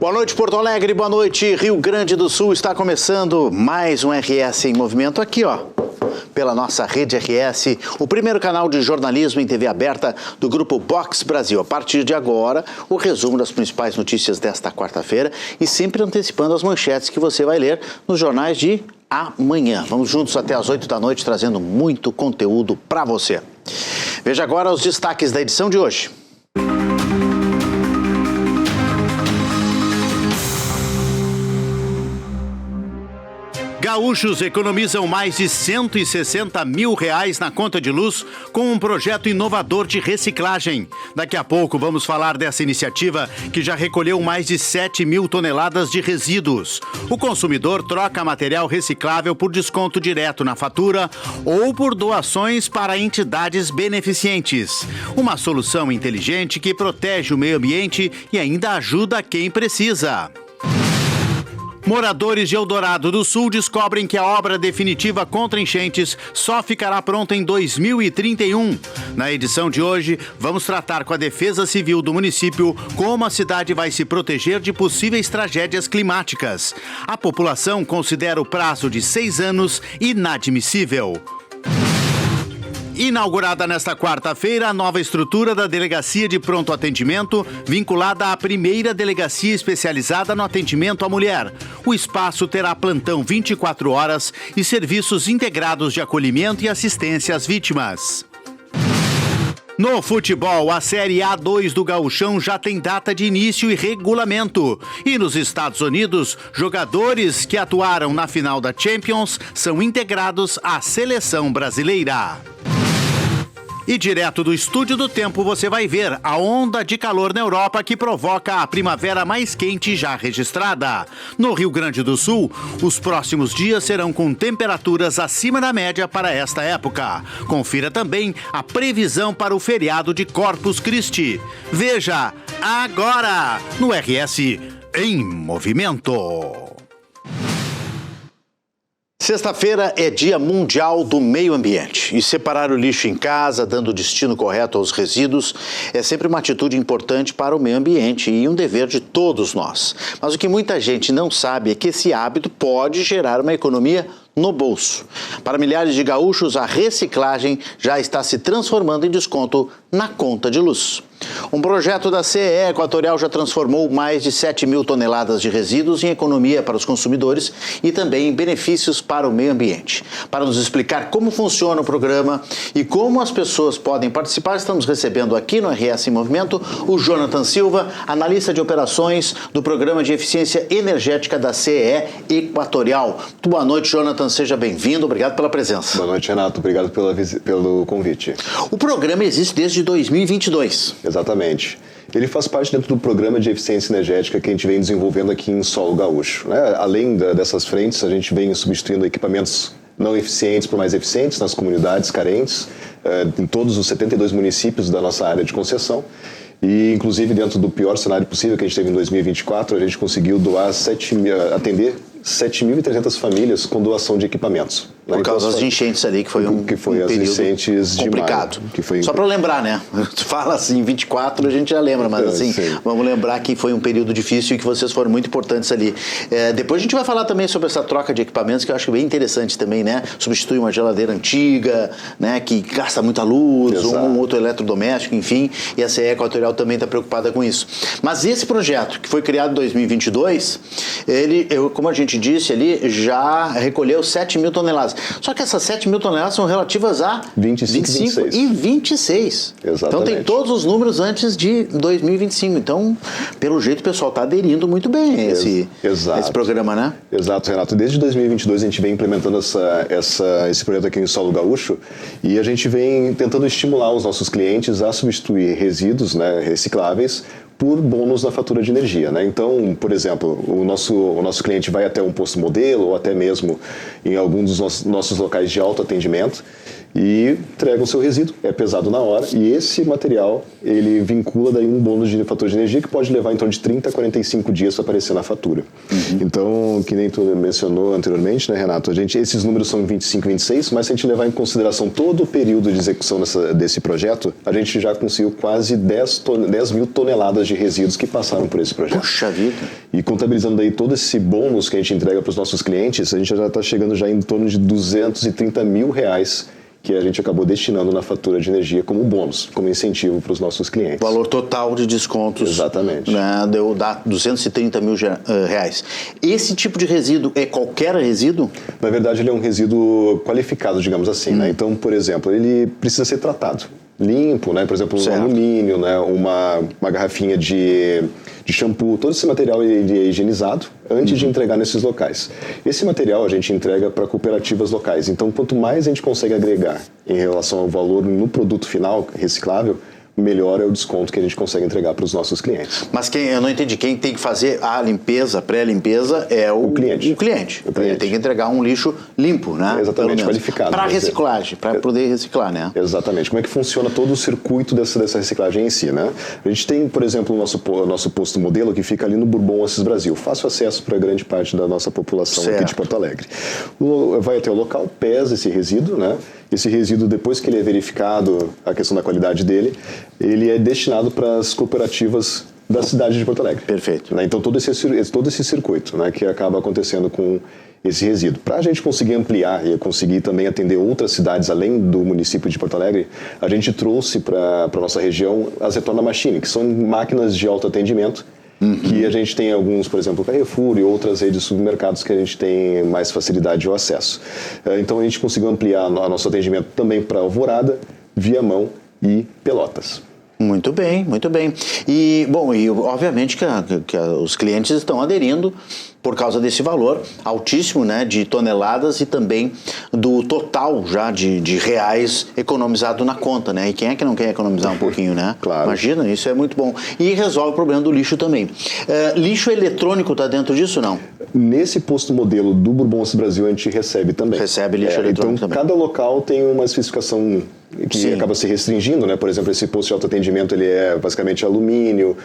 Boa noite, Porto Alegre, boa noite, Rio Grande do Sul. Está começando mais um RS em Movimento aqui, pela nossa Rede RS, o primeiro canal de jornalismo em TV aberta do Grupo Box Brasil. A partir de agora, o resumo das principais notícias desta quarta-feira e sempre antecipando as manchetes que você vai ler nos jornais de amanhã. Vamos juntos até às 8 da noite, trazendo muito conteúdo para você. Veja agora os destaques da edição de hoje. Gaúchos economizam mais de R$160 mil na conta de luz com um projeto inovador de reciclagem. Daqui a pouco vamos falar dessa iniciativa que já recolheu mais de 7 mil toneladas de resíduos. O consumidor troca material reciclável por desconto direto na fatura ou por doações para entidades beneficentes. Uma solução inteligente que protege o meio ambiente e ainda ajuda quem precisa. Moradores de Eldorado do Sul descobrem que a obra definitiva contra enchentes só ficará pronta em 2031. Na edição de hoje, vamos tratar com a Defesa Civil do município como a cidade vai se proteger de possíveis tragédias climáticas. A população considera o prazo de 6 anos inadmissível. Inaugurada nesta quarta-feira a nova estrutura da Delegacia de Pronto Atendimento, vinculada à primeira delegacia especializada no atendimento à mulher. O espaço terá plantão 24 horas e serviços integrados de acolhimento e assistência às vítimas. No futebol, a Série A2 do Gauchão já tem data de início e regulamento. E nos Estados Unidos, jogadores que atuaram na final da Champions são integrados à seleção brasileira. E direto do Estúdio do Tempo você vai ver a onda de calor na Europa que provoca a primavera mais quente já registrada. No Rio Grande do Sul, os próximos dias serão com temperaturas acima da média para esta época. Confira também a previsão para o feriado de Corpus Christi. Veja agora no RS em Movimento. Sexta-feira é Dia Mundial do Meio Ambiente e separar o lixo em casa, dando o destino correto aos resíduos, é sempre uma atitude importante para o meio ambiente e um dever de todos nós. Mas o que muita gente não sabe é que esse hábito pode gerar uma economia no bolso. Para milhares de gaúchos, a reciclagem já está se transformando em desconto na conta de luz. Um projeto da CE Equatorial já transformou mais de 7 mil toneladas de resíduos em economia para os consumidores e também em benefícios para o meio ambiente. Para nos explicar como funciona o programa e como as pessoas podem participar, estamos recebendo aqui no RS em Movimento o Jonathan Silva, analista de operações do Programa de Eficiência Energética da CE Equatorial. Boa noite, Jonathan, seja bem-vindo, obrigado pela presença. Boa noite, Renato, obrigado pelo convite. O programa existe desde 2022. Exatamente. Ele faz parte dentro do programa de eficiência energética que a gente vem desenvolvendo aqui em solo gaúcho, né? Além dessas frentes, a gente vem substituindo equipamentos não eficientes por mais eficientes nas comunidades carentes, em todos os 72 municípios da nossa área de concessão. E, inclusive, dentro do pior cenário possível que a gente teve em 2024, a gente conseguiu atender 7.300 famílias com doação de equipamentos. Por causa das enchentes ali, que foi um período complicado. Só para lembrar, né? Fala assim, 24 a gente já lembra, mas assim, vamos lembrar que foi um período difícil e que vocês foram muito importantes ali. Depois a gente vai falar também sobre essa troca de equipamentos, que eu acho bem interessante também, né? Substituir uma geladeira antiga, né? Que gasta muita luz, um outro eletrodoméstico, enfim, e a CE Equatorial também está preocupada com isso. Mas esse projeto, que foi criado em 2022, como a gente disse ali, já recolheu 7 mil toneladas. Só que essas 7 mil toneladas são relativas a 25 e 26. Exatamente. Então tem todos os números antes de 2025. Então, pelo jeito, o pessoal está aderindo muito bem a esse programa, né? Exato, Renato. Desde 2022 a gente vem implementando esse projeto aqui em solo gaúcho e a gente vem tentando estimular os nossos clientes a substituir resíduos, né, recicláveis por bônus na fatura de energia, né? Então, por exemplo, o nosso cliente vai até um posto modelo ou até mesmo em algum dos nossos locais de autoatendimento e entregam o seu resíduo, é pesado na hora, e esse material, ele vincula daí um bônus de fatura de energia que pode levar em torno de 30 a 45 dias para aparecer na fatura. Então, que nem tu mencionou anteriormente, né, Renato, esses números são 25 e 26, mas se a gente levar em consideração todo o período de execução desse projeto, a gente já conseguiu quase 10 mil toneladas de resíduos que passaram por esse projeto. Puxa vida! E contabilizando daí todo esse bônus que a gente entrega para os nossos clientes, a gente já está chegando já em torno de R$230 mil que a gente acabou destinando na fatura de energia como bônus, como incentivo para os nossos clientes. O valor total de descontos. Exatamente. Né, dá R$230 mil. Esse tipo de resíduo é qualquer resíduo? Na verdade, ele é um resíduo qualificado, digamos assim. Né? Então, por exemplo, ele precisa ser tratado. Limpo, né? Por exemplo, um alumínio, né? uma garrafinha de shampoo, todo esse material ele é higienizado antes de entregar nesses locais. Esse material a gente entrega para cooperativas locais. Então, quanto mais a gente consegue agregar em relação ao valor no produto final reciclável, melhor é o desconto que a gente consegue entregar para os nossos clientes. Mas eu não entendi, quem tem que fazer a limpeza, a pré-limpeza é o cliente. Ele tem que entregar um lixo limpo, né? Exatamente, qualificado. Para reciclagem, para poder reciclar, né? Exatamente. Como é que funciona todo o circuito dessa reciclagem em si, né? A gente tem, por exemplo, o nosso posto modelo que fica ali no Bourbon Assis Brasil. Fácil acesso para grande parte da nossa população aqui de Porto Alegre. Vai até o local, pesa esse resíduo, né? Esse resíduo, depois que ele é verificado, a questão da qualidade dele, ele é destinado para as cooperativas da cidade de Porto Alegre. Perfeito. Né? Então, todo esse circuito, né, que acaba acontecendo com esse resíduo. Para a gente conseguir ampliar e conseguir também atender outras cidades além do município de Porto Alegre, a gente trouxe para a nossa região as Retorna Machine, que são máquinas de autoatendimento, que a gente tem alguns, por exemplo, Carrefour e outras redes de supermercados que a gente tem mais facilidade de acesso. Então a gente conseguiu ampliar o nosso atendimento também para Alvorada, Viamão e Pelotas. Muito bem, muito bem. E, bom, obviamente que os clientes estão aderindo por causa desse valor altíssimo, né, de toneladas e também do total já de reais economizado na conta, né? E quem é que não quer economizar um pouquinho, né? Claro. Imagina, isso é muito bom. E resolve o problema do lixo também. Lixo eletrônico está dentro disso, não? Nesse posto modelo do Bourbon Assis Brasil, a gente recebe também. Recebe lixo eletrônico então, também. Cada local tem uma especificação que acaba se restringindo, né? Por exemplo, esse posto de autoatendimento, ele é basicamente alumínio,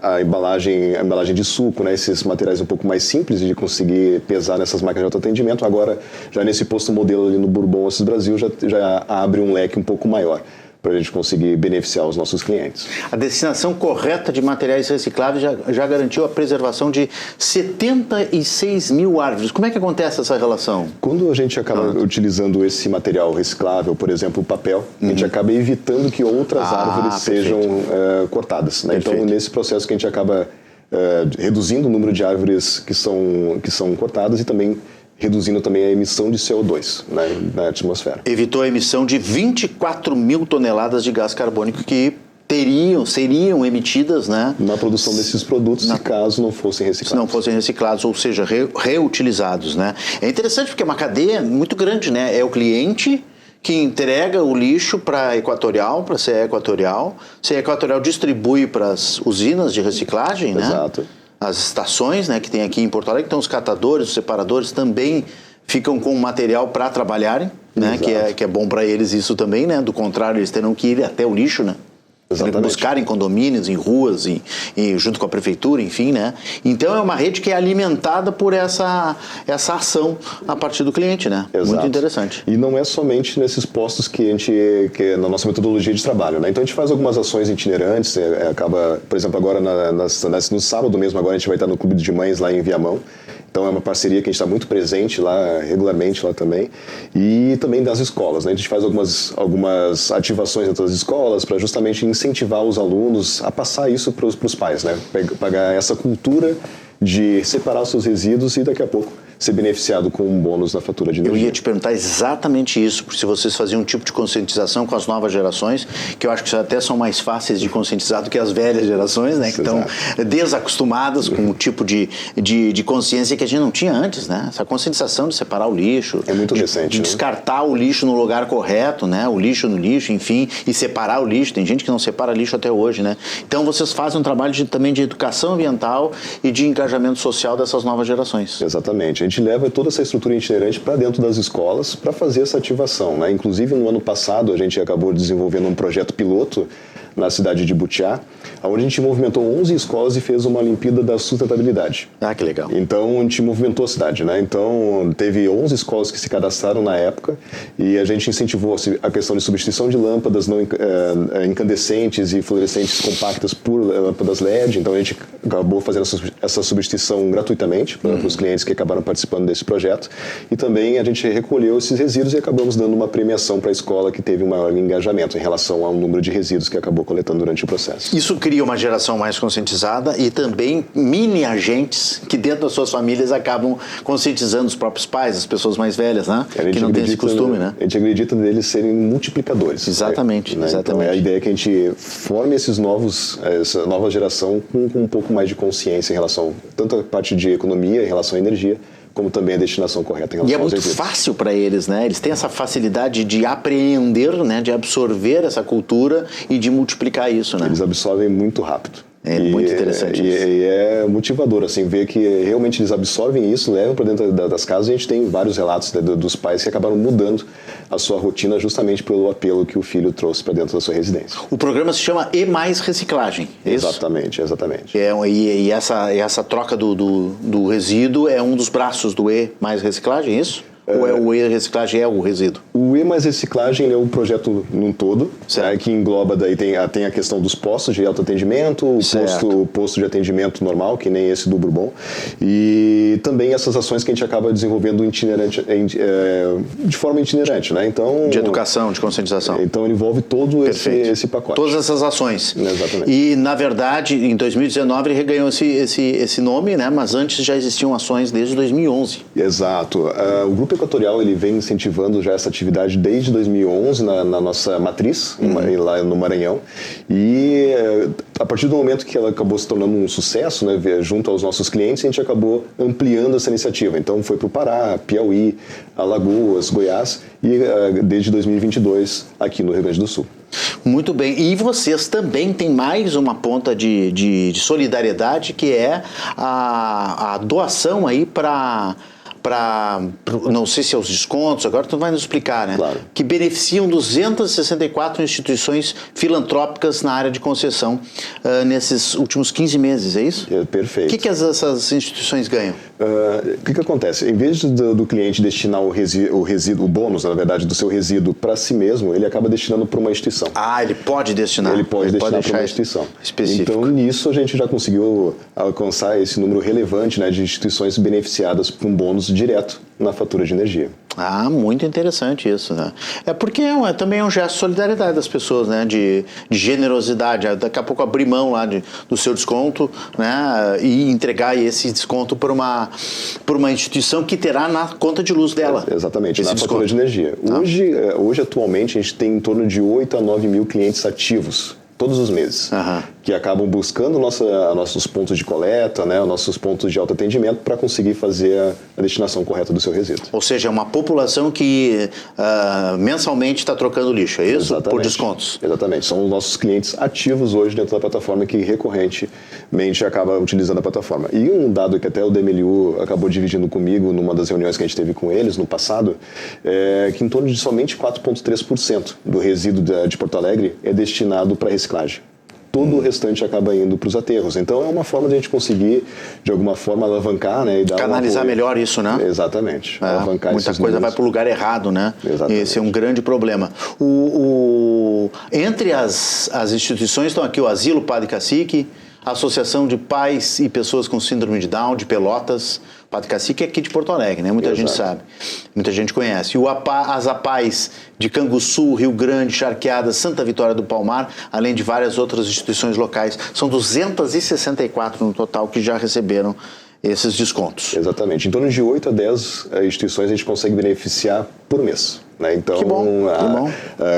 a embalagem de suco, né? Esses materiais um pouco mais simples de conseguir pesar nessas máquinas de autoatendimento. Agora, já nesse posto modelo ali no Bourbon Assis Brasil, já abre um leque um pouco maior para a gente conseguir beneficiar os nossos clientes. A destinação correta de materiais recicláveis já garantiu a preservação de 76 mil árvores. Como é que acontece essa relação? Quando a gente acaba utilizando esse material reciclável, por exemplo, o papel, a gente acaba evitando que outras árvores sejam cortadas. Né? Então, nesse processo que a gente acaba reduzindo o número de árvores que são cortadas e também reduzindo também a emissão de CO2 na atmosfera. Evitou a emissão de 24 mil toneladas de gás carbônico que seriam emitidas, né, na produção desses produtos, caso não fossem reciclados. Se não fossem reciclados, ou seja, reutilizados, né? É interessante porque é uma cadeia muito grande, né? É o cliente que entrega o lixo para a Equatorial, para a CE Equatorial. A Equatorial distribui para as usinas de reciclagem, né? Exato. As estações, né, que tem aqui em Porto Alegre, então os catadores, os separadores também ficam com material para trabalharem, né, que é bom para eles isso também, né, do contrário eles terão que ir até o lixo, né. Exatamente. Buscar em condomínios, em ruas, e junto com a prefeitura, enfim, né? Então é uma rede que é alimentada por essa ação a partir do cliente, né? Exato. Muito interessante. E não é somente nesses postos que na nossa metodologia de trabalho, né? Então a gente faz algumas ações itinerantes, acaba, por exemplo, agora no sábado mesmo, agora a gente vai estar no Clube de Mães lá em Viamão. Então é uma parceria que a gente está muito presente lá, regularmente lá também. E também das escolas, né? A gente faz algumas ativações dentro das escolas para justamente incentivar os alunos a passar isso para os pais, né? Pegar essa cultura de separar os seus resíduos e daqui a pouco ser beneficiado com um bônus na fatura de energia. Eu ia te perguntar exatamente isso, se vocês faziam um tipo de conscientização com as novas gerações, que eu acho que até são mais fáceis de conscientizar do que as velhas gerações, né? Que estão desacostumadas com o tipo de consciência que a gente não tinha antes, né? Essa conscientização de separar o lixo. É muito recente, de descartar o lixo no lugar correto, né? O lixo no lixo, enfim, e separar o lixo. Tem gente que não separa lixo até hoje, né? Então vocês fazem um trabalho também de educação ambiental e de engajamento social dessas novas gerações. Exatamente. A gente leva toda essa estrutura itinerante para dentro das escolas para fazer essa ativação, né? Inclusive, no ano passado, a gente acabou desenvolvendo um projeto piloto na cidade de Butiá, onde a gente movimentou 11 escolas e fez uma Olimpíada da Sustentabilidade. Ah, que legal. Então, a gente movimentou a cidade, né? Então, teve 11 escolas que se cadastraram na época e a gente incentivou a questão de substituição de lâmpadas não incandescentes e fluorescentes compactas por lâmpadas LED. Então, a gente acabou fazendo essa substituição gratuitamente para os clientes que acabaram participando desse projeto. E também a gente recolheu esses resíduos e acabamos dando uma premiação para a escola que teve um maior engajamento em relação ao número de resíduos que acabou coletando durante o processo. Isso cria uma geração mais conscientizada e também mini agentes que dentro das suas famílias acabam conscientizando os próprios pais, as pessoas mais velhas, né? Que não tem esse costume, né? A gente acredita neles serem multiplicadores. Exatamente, né? exatamente. Então, a ideia é que a gente forme essa nova geração com um pouco mais de consciência em relação tanto à parte de economia, em relação à energia, como também a destinação correta em relação aos resíduos. E é muito fácil para eles, né? Eles têm essa facilidade de apreender, né? De absorver essa cultura e de multiplicar isso, né? Eles absorvem muito rápido. É muito interessante isso. E é motivador, assim, ver que realmente eles absorvem isso, levam para dentro das casas. A gente tem vários relatos, né, dos pais que acabaram mudando a sua rotina justamente pelo apelo que o filho trouxe para dentro da sua residência. O programa se chama E Mais Reciclagem, é isso? Exatamente. E essa troca do resíduo é um dos braços do E Mais Reciclagem, é isso? Ou o E-Reciclagem é o resíduo? O E Mais Reciclagem é o projeto num todo, né, que engloba, daí tem a questão dos postos de autoatendimento, o posto de atendimento normal, que nem esse do Bourbon, e também essas ações que a gente acaba desenvolvendo de forma itinerante, né? Então, de educação, de conscientização. Então ele envolve todo esse pacote. Todas essas ações. Exatamente. E, na verdade, em 2019 ele reganhou esse nome, né? Mas antes já existiam ações desde 2011. Exato. O Grupo Equatorial ele vem incentivando já essa atividade desde 2011 na nossa matriz, lá no Maranhão. E a partir do momento que ela acabou se tornando um sucesso, né, junto aos nossos clientes, a gente acabou ampliando essa iniciativa. Então foi para o Pará, Piauí, Alagoas, Goiás e desde 2022 aqui no Rio Grande do Sul. Muito bem. E vocês também têm mais uma ponta de solidariedade, que é a doação aí para não sei se é os descontos, agora tu vai nos explicar, né? Claro. Que beneficiam 264 instituições filantrópicas na área de concessão nesses últimos 15 meses, é isso? Perfeito. O que essas instituições ganham? O que acontece? Em vez do cliente destinar o bônus, na verdade, do seu resíduo para si mesmo, ele acaba destinando para uma instituição. Ah, ele pode destinar. Ele pode destinar para uma instituição. Específico. Então, nisso, a gente já conseguiu alcançar esse número relevante, né, de instituições beneficiadas com bônus direto na fatura de energia. Ah, muito interessante isso, né? É porque também é um gesto de solidariedade das pessoas, né? De generosidade. Daqui a pouco abrir mão lá do seu desconto, né? E entregar esse desconto por uma instituição que terá na conta de luz dela. Exatamente, na fatura de energia. Hoje, atualmente, a gente tem em torno de 8 a 9 mil clientes ativos todos os meses, que acabam buscando nossos pontos de coleta, né, nossos pontos de autoatendimento para conseguir fazer a destinação correta do seu resíduo. Ou seja, é uma população que mensalmente está trocando lixo, é isso? Exatamente. Por descontos. Exatamente. São os nossos clientes ativos hoje dentro da plataforma que recorrentemente acaba utilizando a plataforma. E um dado que até o DMLU acabou dividindo comigo numa das reuniões que a gente teve com eles no passado, é que em torno de somente 4,3% do resíduo de Porto Alegre é destinado para reciclagem. Todo o restante acaba indo para os aterros. Então é uma forma de a gente conseguir, de alguma forma, alavancar, né, e dar canalizar melhor isso, né? Exatamente. Alavancar muita coisa vai para o lugar errado, né? Exatamente. Esse é um grande problema. Entre as instituições estão aqui o Asilo Padre Cacique, a Associação de Pais e Pessoas com Síndrome de Down de Pelotas. Padre Cacique é aqui de Porto Alegre, né? Muita gente sabe, muita gente conhece. E as APAES de Canguçu, Rio Grande, Charqueadas, Santa Vitória do Palmar, além de várias outras instituições locais. São 264 no total que já receberam esses descontos. Exatamente. Em torno de 8 a 10 instituições a gente consegue beneficiar por mês. Né? Então, que bom.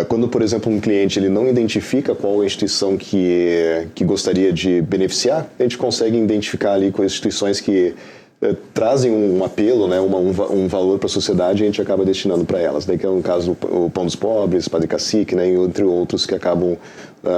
Quando, por exemplo, um cliente ele não identifica qual a instituição que gostaria de beneficiar, a gente consegue identificar ali com as instituições que trazem um apelo, né, um valor para a sociedade, e a gente acaba destinando para elas. Daí que é o caso do Pão dos Pobres, Padre Cacique, né, entre outros que acabam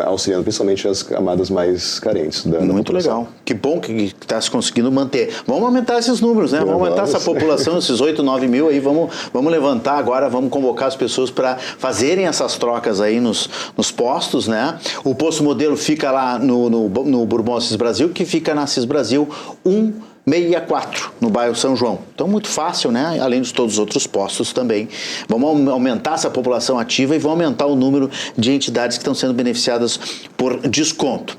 auxiliando principalmente as camadas mais carentes da Muito população. legal. Que bom que está se conseguindo manter. Vamos aumentar esses números, né? Vamos aumentar essa população, esses 8, 9 mil aí. Vamos levantar agora, vamos convocar as pessoas para fazerem essas trocas aí nos postos, né? O posto modelo fica lá no Bourbon Assis Brasil, que fica na Assis Brasil 164, no bairro São João. Então, muito fácil, né? Além de todos os outros postos também. Vamos aumentar essa população ativa e vamos aumentar o número de entidades que estão sendo beneficiadas por desconto.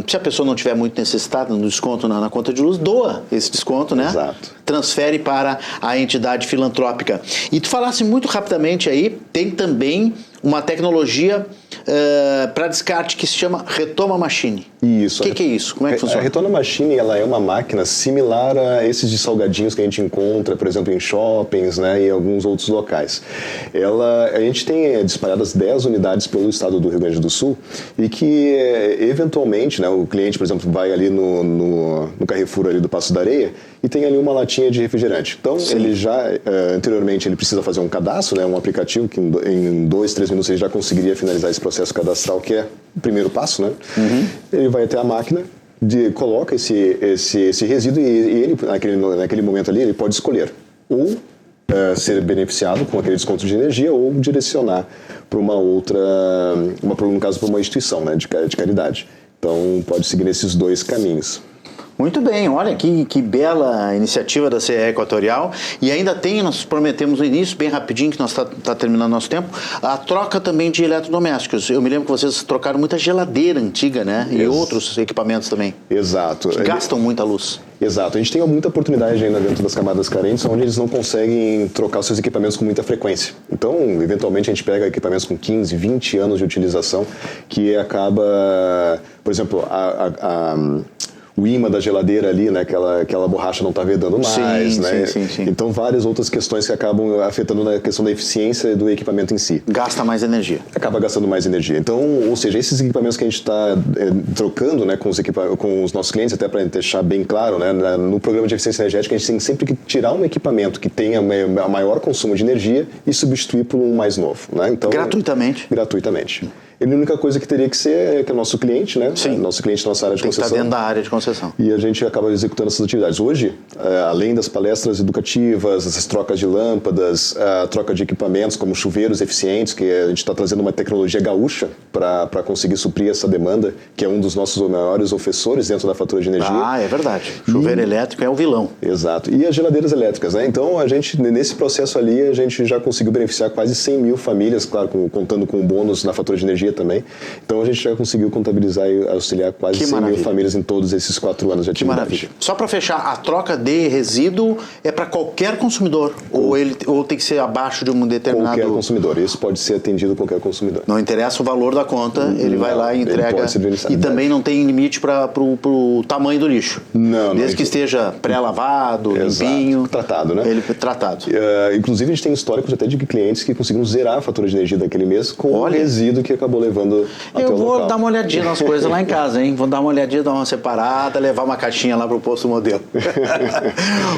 Se a pessoa não tiver muito necessitada no desconto na conta de luz, doa esse desconto, né? Exato. Transfere para a entidade filantrópica. E tu falasse muito rapidamente aí, tem também uma tecnologia para descarte que se chama Retoma Machine. Isso. O que é isso? Como é que funciona? A Retoma Machine, ela é uma máquina similar a esses de salgadinhos que a gente encontra, por exemplo, em shoppings, né, e em alguns outros locais. A gente tem disparadas 10 unidades pelo estado do Rio Grande do Sul e que, eventualmente, né, o cliente, por exemplo, vai ali no Carrefour ali do Passo da Areia e tem ali uma latinha de refrigerante. Então, ele já, anteriormente, ele precisa fazer um cadastro, né, um aplicativo que em 2, 3 minutos ele já conseguiria finalizar esse processo cadastral, que é o primeiro passo, né? Ele vai até a máquina, coloca esse resíduo e ele, naquele momento ali, ele pode escolher ou ser beneficiado com aquele desconto de energia ou direcionar para uma outra, no caso, para uma instituição, né, de caridade. Então, pode seguir nesses dois caminhos. Muito bem, olha que bela iniciativa da CE Equatorial. E ainda tem, nós prometemos no início, bem rapidinho, que nós tá terminando nosso tempo, a troca também de eletrodomésticos. Eu me lembro que vocês trocaram muita geladeira antiga, né? E outros equipamentos também. Exato. Que gastam muita luz. Exato. A gente tem muita oportunidade ainda dentro das camadas carentes, onde eles não conseguem trocar os seus equipamentos com muita frequência. Então, eventualmente, a gente pega equipamentos com 15, 20 anos de utilização, que acaba, por exemplo, o imã da geladeira ali, né, aquela borracha não está vedando mais, né? Sim. Então, várias outras questões que acabam afetando na questão da eficiência do equipamento em si. Gasta mais energia. Acaba gastando mais energia. Então, ou seja, esses equipamentos que a gente está trocando, né, com os nossos clientes, até para deixar bem claro, né, no programa de eficiência energética, a gente tem sempre que tirar um equipamento que tenha maior consumo de energia e substituir por um mais novo, né? Então, gratuitamente. Gratuitamente. A única coisa que teria que ser é que é o nosso cliente, né? Sim. Nosso cliente, nossa área de concessão. Está dentro da área de concessão. E a gente acaba executando essas atividades. Hoje, além das palestras educativas, essas trocas de lâmpadas, a troca de equipamentos como chuveiros eficientes, que a gente está trazendo uma tecnologia gaúcha para conseguir suprir essa demanda, que é um dos nossos maiores ofensores dentro da fatura de energia. Ah, é verdade. Chuveiro elétrico é o vilão. Exato. E as geladeiras elétricas, né? Então, a gente, nesse processo ali, a gente já conseguiu beneficiar quase 100 mil famílias, claro, contando com o bônus na fatura de energia também. Então, a gente já conseguiu contabilizar e auxiliar quase 100 mil famílias em todos esses 4 anos de atividade. Que maravilha. Só para fechar, a troca de resíduo é para qualquer consumidor? Ou tem que ser abaixo de um determinado... Qualquer consumidor. Isso pode ser atendido a qualquer consumidor. Não interessa o valor da conta, ele vai lá e entrega. Ele pode ser e também não tem limite para o tamanho do lixo. Não. Desde que esteja pré-lavado, limpinho. Tratado, né? Tratado. Inclusive, a gente tem históricos até de clientes que conseguiram zerar a fatura de energia daquele mês com o resíduo que acabou levando até o local. Eu vou dar uma olhadinha nas coisas lá em casa, hein? Vou dar uma olhadinha, dar uma separada, levar uma caixinha lá para o posto modelo.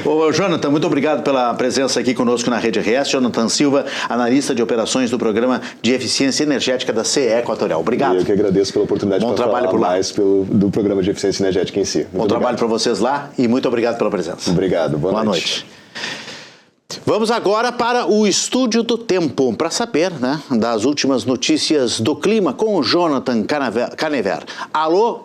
Ô, Jonathan, muito obrigado pela presença aqui conosco na Rede RS. Jonathan Silva, analista de operações do Programa de Eficiência Energética da CE Equatorial. Obrigado. Eu que agradeço pela oportunidade de falar mais do Programa de Eficiência Energética em si. Bom trabalho para vocês lá e muito obrigado pela presença. Obrigado. Boa noite. Vamos agora para o Estúdio do Tempo, para saber, né, das últimas notícias do clima com o Jonathan Canever. Alô,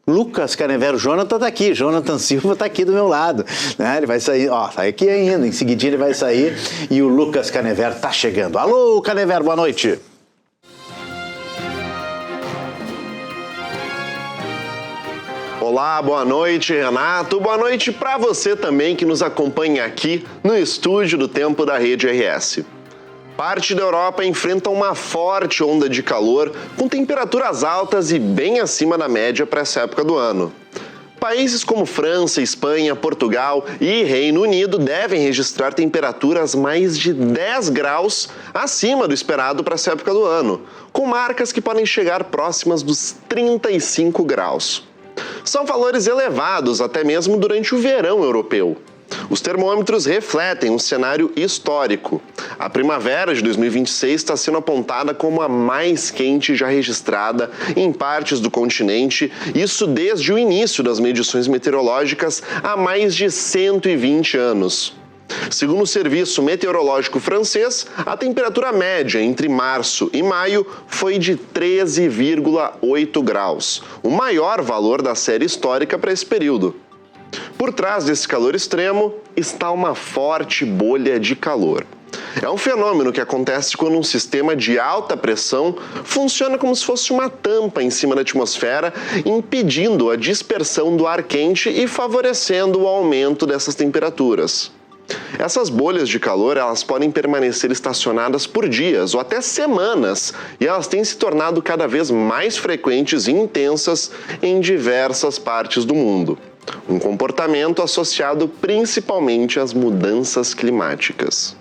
Lucas Canever, o Jonathan está aqui, Jonathan Silva está aqui do meu lado, né? Ele vai sair, sai aqui ainda, em seguidinho ele vai sair e o Lucas Canever está chegando. Alô, Canever, boa noite. Olá, boa noite, Renato. Boa noite para você também que nos acompanha aqui no Estúdio do Tempo da Rede RS. Parte da Europa enfrenta uma forte onda de calor, com temperaturas altas e bem acima da média para essa época do ano. Países como França, Espanha, Portugal e Reino Unido devem registrar temperaturas mais de 10 graus acima do esperado para essa época do ano, com marcas que podem chegar próximas dos 35 graus. São valores elevados até mesmo durante o verão europeu. Os termômetros refletem um cenário histórico. A primavera de 2026 está sendo apontada como a mais quente já registrada em partes do continente, isso desde o início das medições meteorológicas há mais de 120 anos. Segundo o Serviço Meteorológico francês, a temperatura média entre março e maio foi de 13,8 graus, o maior valor da série histórica para esse período. Por trás desse calor extremo está uma forte bolha de calor. É um fenômeno que acontece quando um sistema de alta pressão funciona como se fosse uma tampa em cima da atmosfera, impedindo a dispersão do ar quente e favorecendo o aumento dessas temperaturas. Essas bolhas de calor, elas podem permanecer estacionadas por dias ou até semanas, e elas têm se tornado cada vez mais frequentes e intensas em diversas partes do mundo. Um comportamento associado principalmente às mudanças climáticas.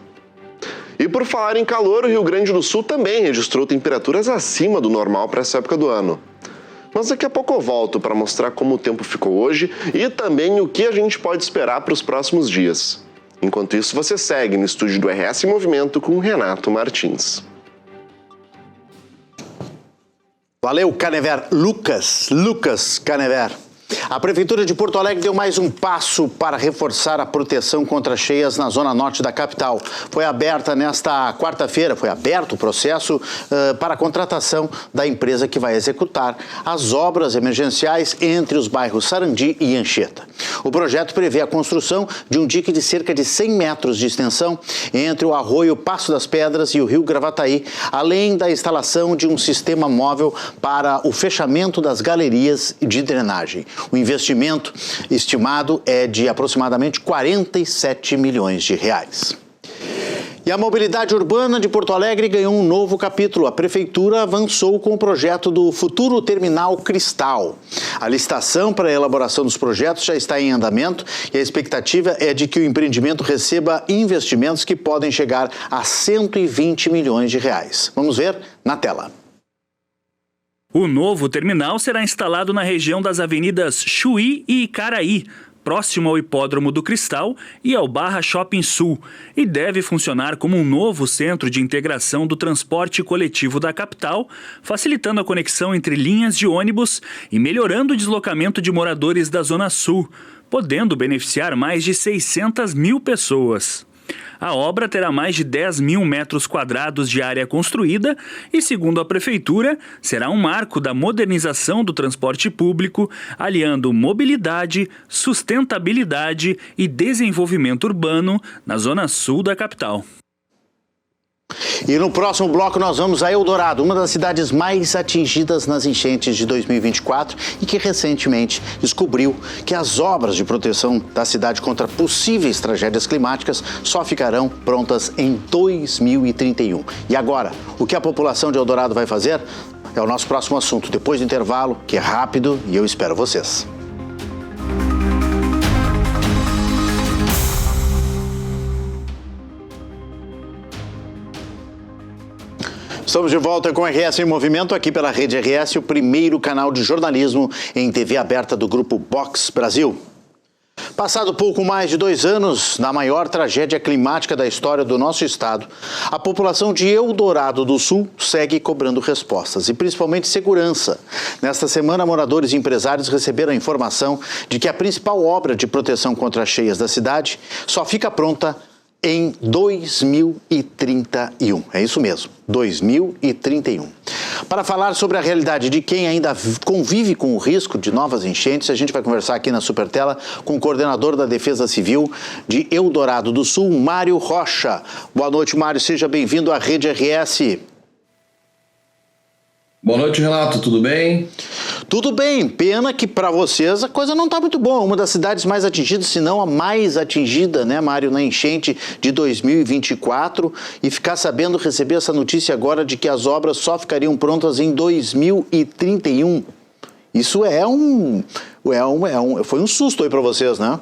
E por falar em calor, o Rio Grande do Sul também registrou temperaturas acima do normal para essa época do ano. Mas daqui a pouco eu volto para mostrar como o tempo ficou hoje e também o que a gente pode esperar para os próximos dias. Enquanto isso, você segue no estúdio do RS em Movimento com o Renato Martins. Valeu, Canever. Lucas Canever. A Prefeitura de Porto Alegre deu mais um passo para reforçar a proteção contra cheias na zona norte da capital. Foi aberta nesta quarta-feira, foi aberto o processo para a contratação da empresa que vai executar as obras emergenciais entre os bairros Sarandi e Anchieta. O projeto prevê a construção de um dique de cerca de 100 metros de extensão entre o arroio Passo das Pedras e o rio Gravataí, além da instalação de um sistema móvel para o fechamento das galerias de drenagem. O investimento estimado é de aproximadamente 47 milhões de reais. E a mobilidade urbana de Porto Alegre ganhou um novo capítulo. A Prefeitura avançou com o projeto do futuro Terminal Cristal. A licitação para a elaboração dos projetos já está em andamento e a expectativa é de que o empreendimento receba investimentos que podem chegar a 120 milhões de reais. Vamos ver na tela. O novo terminal será instalado na região das avenidas Chuí e Icaraí, próximo ao Hipódromo do Cristal e ao Barra Shopping Sul, e deve funcionar como um novo centro de integração do transporte coletivo da capital, facilitando a conexão entre linhas de ônibus e melhorando o deslocamento de moradores da Zona Sul, podendo beneficiar mais de 600 mil pessoas. A obra terá mais de 10 mil metros quadrados de área construída e, segundo a Prefeitura, será um marco da modernização do transporte público, aliando mobilidade, sustentabilidade e desenvolvimento urbano na zona sul da capital. E no próximo bloco nós vamos a Eldorado, uma das cidades mais atingidas nas enchentes de 2024 e que recentemente descobriu que as obras de proteção da cidade contra possíveis tragédias climáticas só ficarão prontas em 2031. E agora, o que a população de Eldorado vai fazer? É o nosso próximo assunto, depois do intervalo, que é rápido, e eu espero vocês. Estamos de volta com o RS em Movimento, aqui pela Rede RS, o primeiro canal de jornalismo em TV aberta do Grupo Box Brasil. Passado pouco mais de 2 anos da maior tragédia climática da história do nosso estado, a população de Eldorado do Sul segue cobrando respostas e principalmente segurança. Nesta semana, moradores e empresários receberam a informação de que a principal obra de proteção contra as cheias da cidade só fica pronta em 2031. É isso mesmo, 2031. Para falar sobre a realidade de quem ainda convive com o risco de novas enchentes, a gente vai conversar aqui na Supertela com o coordenador da Defesa Civil de Eldorado do Sul, Mário Rocha. Boa noite, Mário. Seja bem-vindo à Rede RS. Boa noite, Renato. Tudo bem? Tudo bem. Pena que para vocês a coisa não está muito boa. Uma das cidades mais atingidas, se não a mais atingida, né, Mário, na enchente de 2024. E ficar sabendo, receber essa notícia agora de que as obras só ficariam prontas em 2031. Isso foi um susto aí para vocês, né?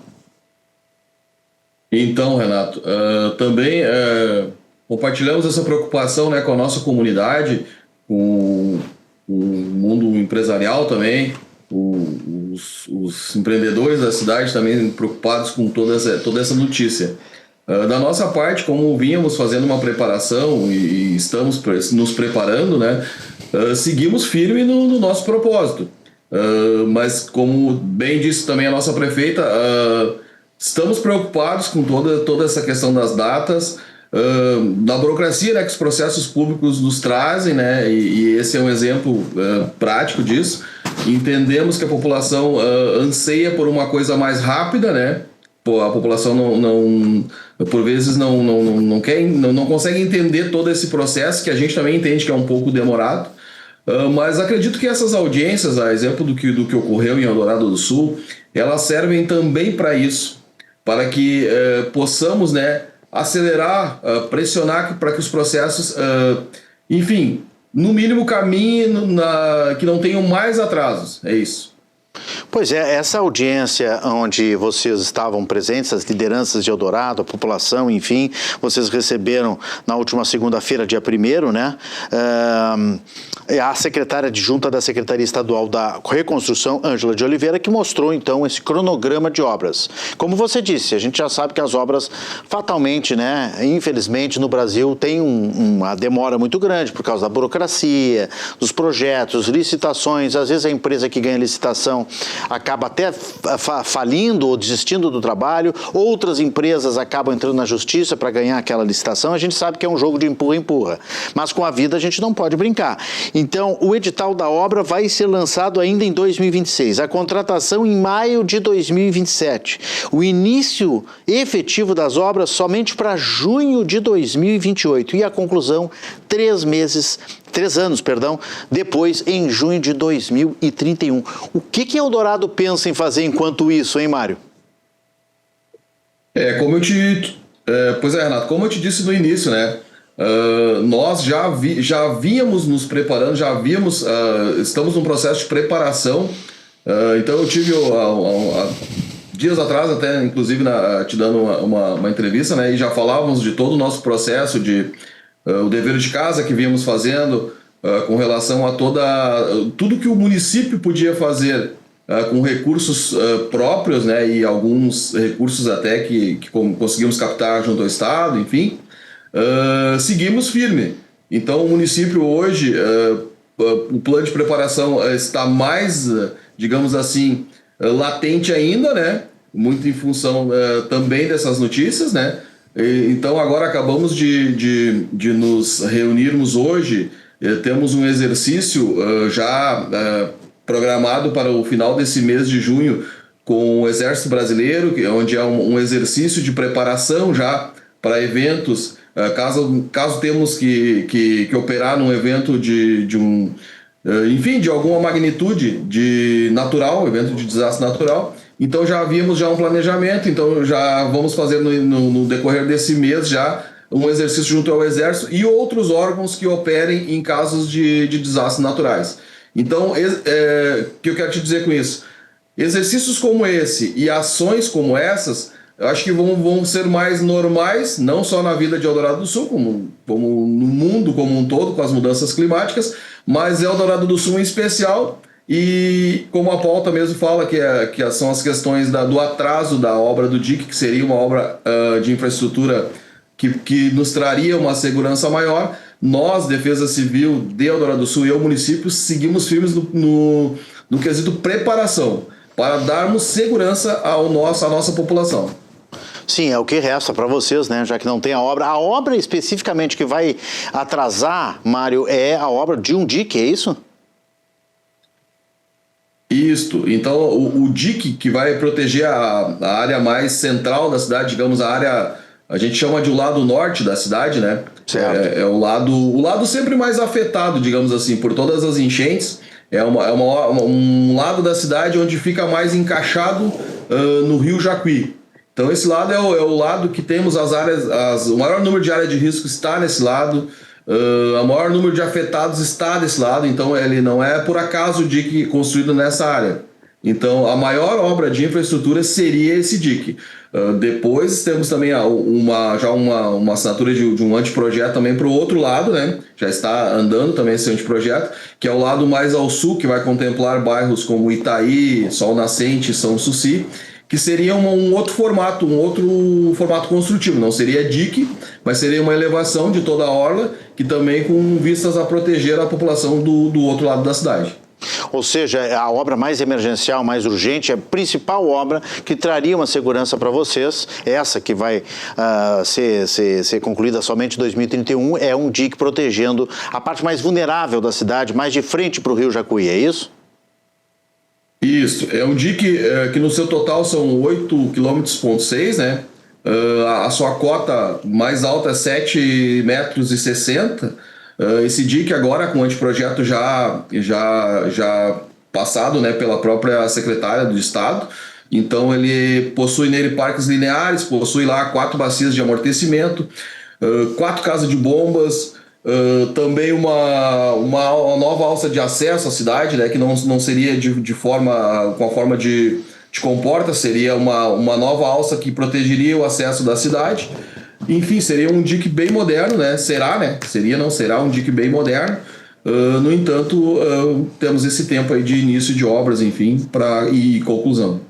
Então, Renato, também compartilhamos essa preocupação, né, com a nossa comunidade, com o mundo empresarial também, os empreendedores da cidade também preocupados com toda essa notícia. Da nossa parte, como vínhamos fazendo uma preparação e estamos nos preparando, né, seguimos firme no nosso propósito. Mas, como bem disse também a nossa prefeita, estamos preocupados com toda essa questão das datas, da burocracia, né, que os processos públicos nos trazem, né, e esse é um exemplo prático disso. Entendemos que a população anseia por uma coisa mais rápida, né? A população por vezes não consegue entender todo esse processo, que a gente também entende que é um pouco demorado. Mas acredito que essas audiências, a exemplo do que ocorreu em Eldorado do Sul, elas servem também para isso, para que possamos, né, acelerar, pressionar para que os processos, enfim, no mínimo caminhem, que não tenham mais atrasos. É isso. Pois é, essa audiência onde vocês estavam presentes, as lideranças de Eldorado, a população, enfim, vocês receberam na última segunda-feira, dia 1º, né? A secretária adjunta da Secretaria Estadual da Reconstrução, Ângela de Oliveira, que mostrou, então, esse cronograma de obras. Como você disse, a gente já sabe que as obras, fatalmente, né, infelizmente, no Brasil, tem uma demora muito grande por causa da burocracia, dos projetos, licitações. Às vezes a empresa que ganha licitação acaba até falindo ou desistindo do trabalho, outras empresas acabam entrando na justiça para ganhar aquela licitação. A gente sabe que é um jogo de empurra-empurra, mas com a vida a gente não pode brincar. Então, o edital da obra vai ser lançado ainda em 2026, a contratação em maio de 2027, o início efetivo das obras somente para junho de 2028 e a conclusão 3 anos, depois, em junho de 2031. O que Eldorado pensa em fazer enquanto isso, hein, Mário? Renato, como eu te disse no início, né? Nós já víamos nos preparando, estamos num processo de preparação. Então eu tive dias atrás, até inclusive te dando uma entrevista, né? E já falávamos de todo o nosso processo o dever de casa que víamos fazendo com relação a tudo que o município podia fazer com recursos próprios, né, e alguns recursos até que conseguimos captar junto ao Estado, enfim, seguimos firme. Então o município hoje, o plano de preparação está mais, digamos assim, latente ainda, né, muito em função também dessas notícias, né. Então agora acabamos de nos reunirmos hoje, temos um exercício já programado para o final desse mês de junho com o Exército Brasileiro, onde é um exercício de preparação já para eventos, caso temos que operar num evento de alguma magnitude evento de desastre natural. Então já havíamos um planejamento, então já vamos fazer no decorrer desse mês já um exercício junto ao Exército e outros órgãos que operem em casos de desastres naturais. Então, o que eu quero te dizer com isso? Exercícios como esse e ações como essas, eu acho que vão ser mais normais, não só na vida de Eldorado do Sul, como no mundo como um todo, com as mudanças climáticas, mas Eldorado do Sul em especial. E como a pauta mesmo fala, que são as questões do atraso da obra do DIC, que seria uma obra de infraestrutura que nos traria uma segurança maior, nós, Defesa Civil de Eldorado do Sul e o município, seguimos firmes no quesito preparação, para darmos segurança à nossa população. Sim, é o que resta para vocês, né? Já que não tem a obra. A obra especificamente que vai atrasar, Mário, é a obra de um DIC, é isso? Isto. Então, o DIC, que vai proteger a área mais central da cidade, digamos, a área, a gente chama de o lado norte da cidade, né? Certo. É o lado sempre mais afetado, digamos assim, por todas as enchentes. É um lado da cidade onde fica mais encaixado no Rio Jacuí. Então, esse lado é o lado que temos o maior número de área de risco está nesse lado. O maior número de afetados está desse lado, então ele não é por acaso o DIC construído nessa área. Então, a maior obra de infraestrutura seria esse dique. Depois temos também uma assinatura de um anteprojeto também para o outro lado, né? Já está andando também esse anteprojeto, que é o lado mais ao sul, que vai contemplar bairros como Itaí, Sol Nascente, São Suci, que seria um outro formato construtivo. Não seria dique, mas seria uma elevação de toda a orla, que também com vistas a proteger a população do outro lado da cidade. Ou seja, a obra mais emergencial, mais urgente, a principal obra que traria uma segurança para vocês, essa que vai ser concluída somente em 2031, é um dique protegendo a parte mais vulnerável da cidade, mais de frente para o Rio Jacuí, é isso? Isso, é um dique que no seu total são 8,6 km, né? A sua cota mais alta é 7,60 metros. Esse dique agora, com o anteprojeto já passado, né, pela própria secretária do Estado, então ele possui nele parques lineares, possui lá 4 bacias de amortecimento, 4 casas de bombas, também uma nova alça de acesso à cidade, né, que não seria com a forma de comporta, seria uma nova alça que protegeria o acesso da cidade. Enfim, seria um dique bem moderno, né? Será um dique bem moderno. No entanto, temos esse tempo aí de início de obras, enfim, e conclusão.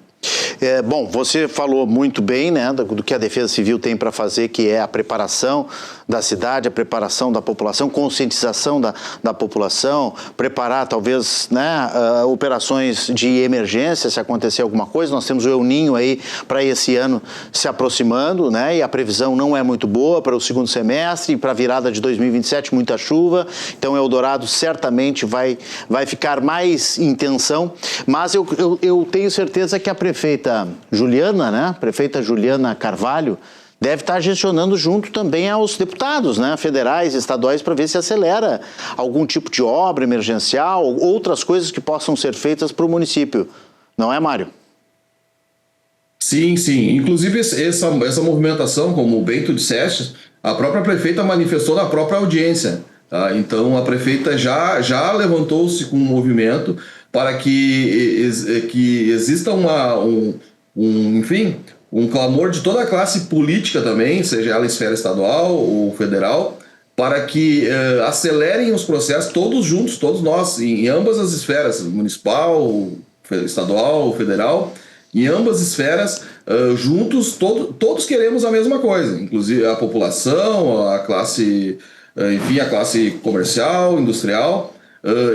Bom, você falou muito bem, né, do que a Defesa Civil tem para fazer, que é a preparação da cidade, a preparação da população, conscientização da população, preparar talvez, né, operações de emergência se acontecer alguma coisa. Nós temos o El Ninho aí para esse ano se aproximando, né, e a previsão não é muito boa para o segundo semestre e para a virada de 2027, muita chuva. Então Eldorado certamente vai ficar mais em tensão, mas eu tenho certeza que a prefeita Juliana, né, prefeita Juliana Carvalho, deve estar gestionando junto também aos deputados, né, federais e estaduais, para ver se acelera algum tipo de obra emergencial, outras coisas que possam ser feitas para o município. Não é, Mário? Sim. Inclusive essa movimentação, como bem tu disseste, a própria prefeita manifestou na própria audiência. Tá? Então a prefeita já levantou-se com um movimento para que exista um clamor de toda a classe política também, seja ela esfera estadual ou federal, para que acelerem os processos todos juntos, todos nós, em ambas as esferas, municipal, estadual, federal, em ambas esferas, juntos, todos queremos a mesma coisa, inclusive a população, a classe comercial, industrial,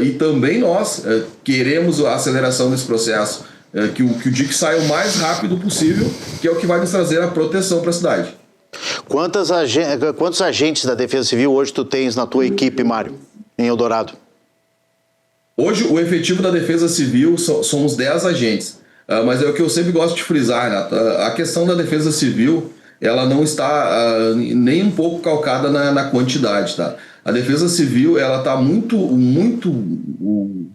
e também nós queremos a aceleração desse processo, que o dique saia o mais rápido possível, que é o que vai nos trazer a proteção para a cidade. Quantos agentes da Defesa Civil hoje tu tens na tua equipe, Mário, em Eldorado? Hoje o efetivo da Defesa Civil somos 10 agentes, mas é o que eu sempre gosto de frisar, né? A questão da Defesa Civil, ela não está nem um pouco calcada na quantidade, tá? A Defesa Civil, ela está muito...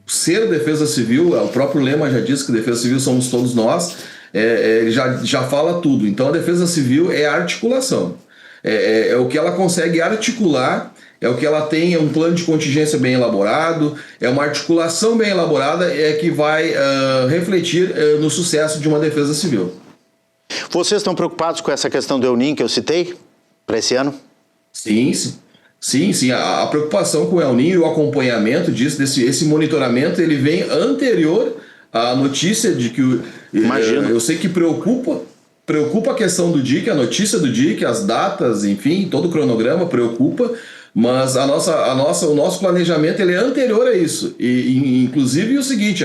Ser Defesa Civil, o próprio lema já diz que Defesa Civil somos todos nós, já fala tudo. Então a Defesa Civil é a articulação. É o que ela consegue articular, é o que ela tem, é um plano de contingência bem elaborado, é uma articulação bem elaborada, que vai refletir no sucesso de uma Defesa Civil. Vocês estão preocupados com essa questão do El Ninho que eu citei para esse ano? Sim. A preocupação com o El Ninho e o acompanhamento disso, esse monitoramento, ele vem anterior à notícia de que... Imagino. Eu sei que preocupa a questão do dique, a notícia do dique, as datas, enfim, todo o cronograma preocupa, mas o nosso planejamento, ele é anterior a isso. E inclusive o seguinte,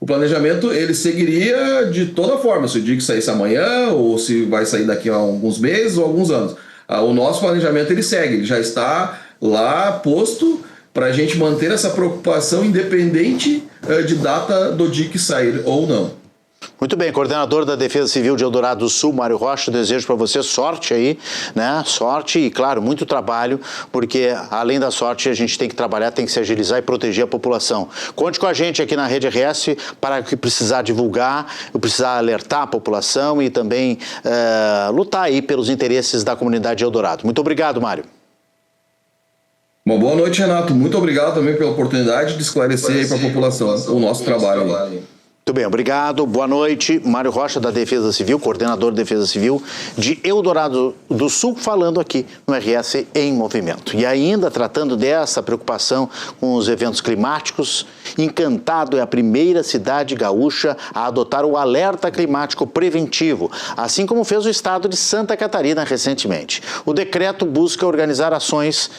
o planejamento, ele seguiria de toda forma, se o dique saísse amanhã, ou se vai sair daqui a alguns meses ou alguns anos. O nosso planejamento, ele segue, ele já está lá posto para a gente manter essa preocupação independente de data do dique sair ou não. Muito bem, coordenador da Defesa Civil de Eldorado do Sul, Mário Rocha, desejo para você sorte aí, né? Sorte e, claro, muito trabalho, porque além da sorte a gente tem que trabalhar, tem que se agilizar e proteger a população. Conte com a gente aqui na Rede RS para que precisar divulgar, precisar alertar a população e também lutar aí pelos interesses da comunidade de Eldorado. Muito obrigado, Mário. Uma boa noite, Renato. Muito obrigado também pela oportunidade de esclarecer aí para a população o nosso trabalho. bem, obrigado. Boa noite. Mário Rocha, da Defesa Civil, coordenador de Defesa Civil de Eldorado do Sul, falando aqui no RS em Movimento. E ainda tratando dessa preocupação com os eventos climáticos, Encantado é a primeira cidade gaúcha a adotar o alerta climático preventivo, assim como fez o estado de Santa Catarina recentemente. O decreto busca organizar ações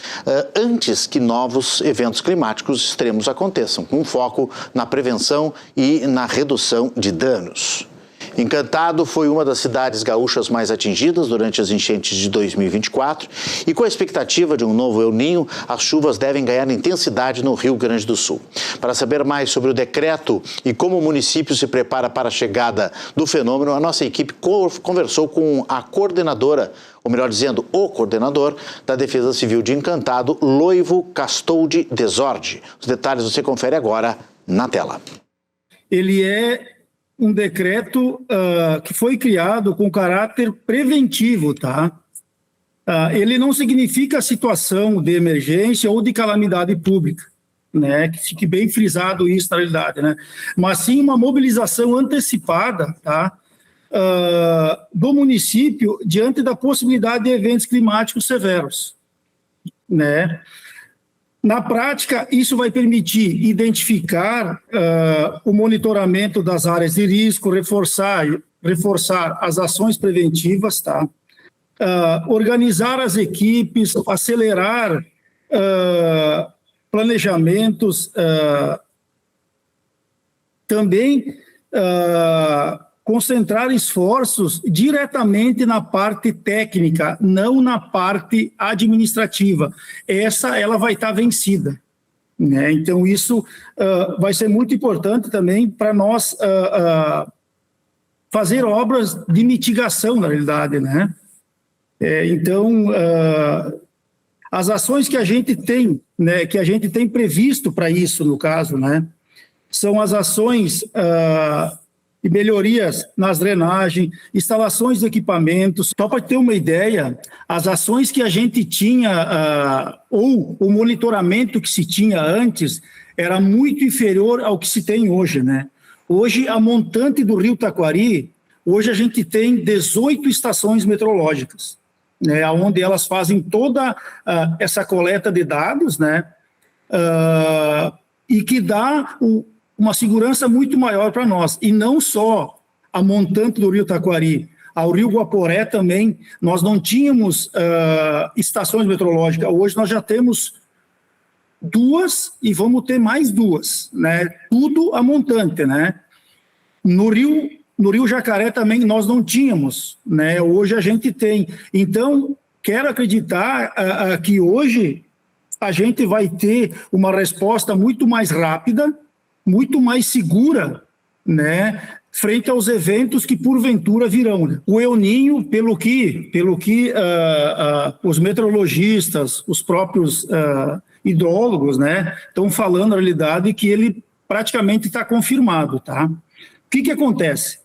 antes que novos eventos climáticos extremos aconteçam, com foco na prevenção e na redução de danos. Encantado foi uma das cidades gaúchas mais atingidas durante as enchentes de 2024 e com a expectativa de um novo El Niño, as chuvas devem ganhar intensidade no Rio Grande do Sul. Para saber mais sobre o decreto e como o município se prepara para a chegada do fenômeno, a nossa equipe conversou com a coordenadora, ou melhor dizendo, o coordenador da Defesa Civil de Encantado, Loivo Castoldi Desordi. Os detalhes você confere agora na tela. Ele é um decreto que foi criado com caráter preventivo, tá? Ele não significa situação de emergência ou de calamidade pública, né? Que fique bem frisado isso na realidade, né? Mas sim uma mobilização antecipada, tá? Do município diante da possibilidade de eventos climáticos severos, né? Na prática, isso vai permitir identificar o monitoramento das áreas de risco, reforçar as ações preventivas, tá? Organizar as equipes, acelerar planejamentos, também concentrar esforços diretamente na parte técnica, não na parte administrativa. Ela vai estar vencida, né? Então, isso vai ser muito importante também para nós fazer obras de mitigação, na realidade, né? Então, as ações que a gente tem, né, que a gente tem previsto para isso, no caso, né, são as ações e melhorias nas drenagens, instalações de equipamentos. Só para ter uma ideia, as ações que a gente tinha, ou o monitoramento que se tinha antes, era muito inferior ao que se tem hoje, né? Hoje, a montante do Rio Taquari, hoje a gente tem 18 estações meteorológicas, né, onde elas fazem toda essa coleta de dados, né, e que dá uma segurança muito maior para nós. E não só a montante do Rio Taquari, ao Rio Guaporé também, nós não tínhamos estações meteorológicas. Hoje nós já temos 2 e vamos ter mais 2, né? Tudo a montante, né? No Rio Jacaré também nós não tínhamos, né? Hoje a gente tem. Então, quero acreditar que hoje a gente vai ter uma resposta muito mais rápida, muito mais segura, né, frente aos eventos que porventura virão, né? O El Niño, pelo que os meteorologistas, os próprios hidrólogos, né, estão falando na realidade que ele praticamente está confirmado, tá? O que acontece?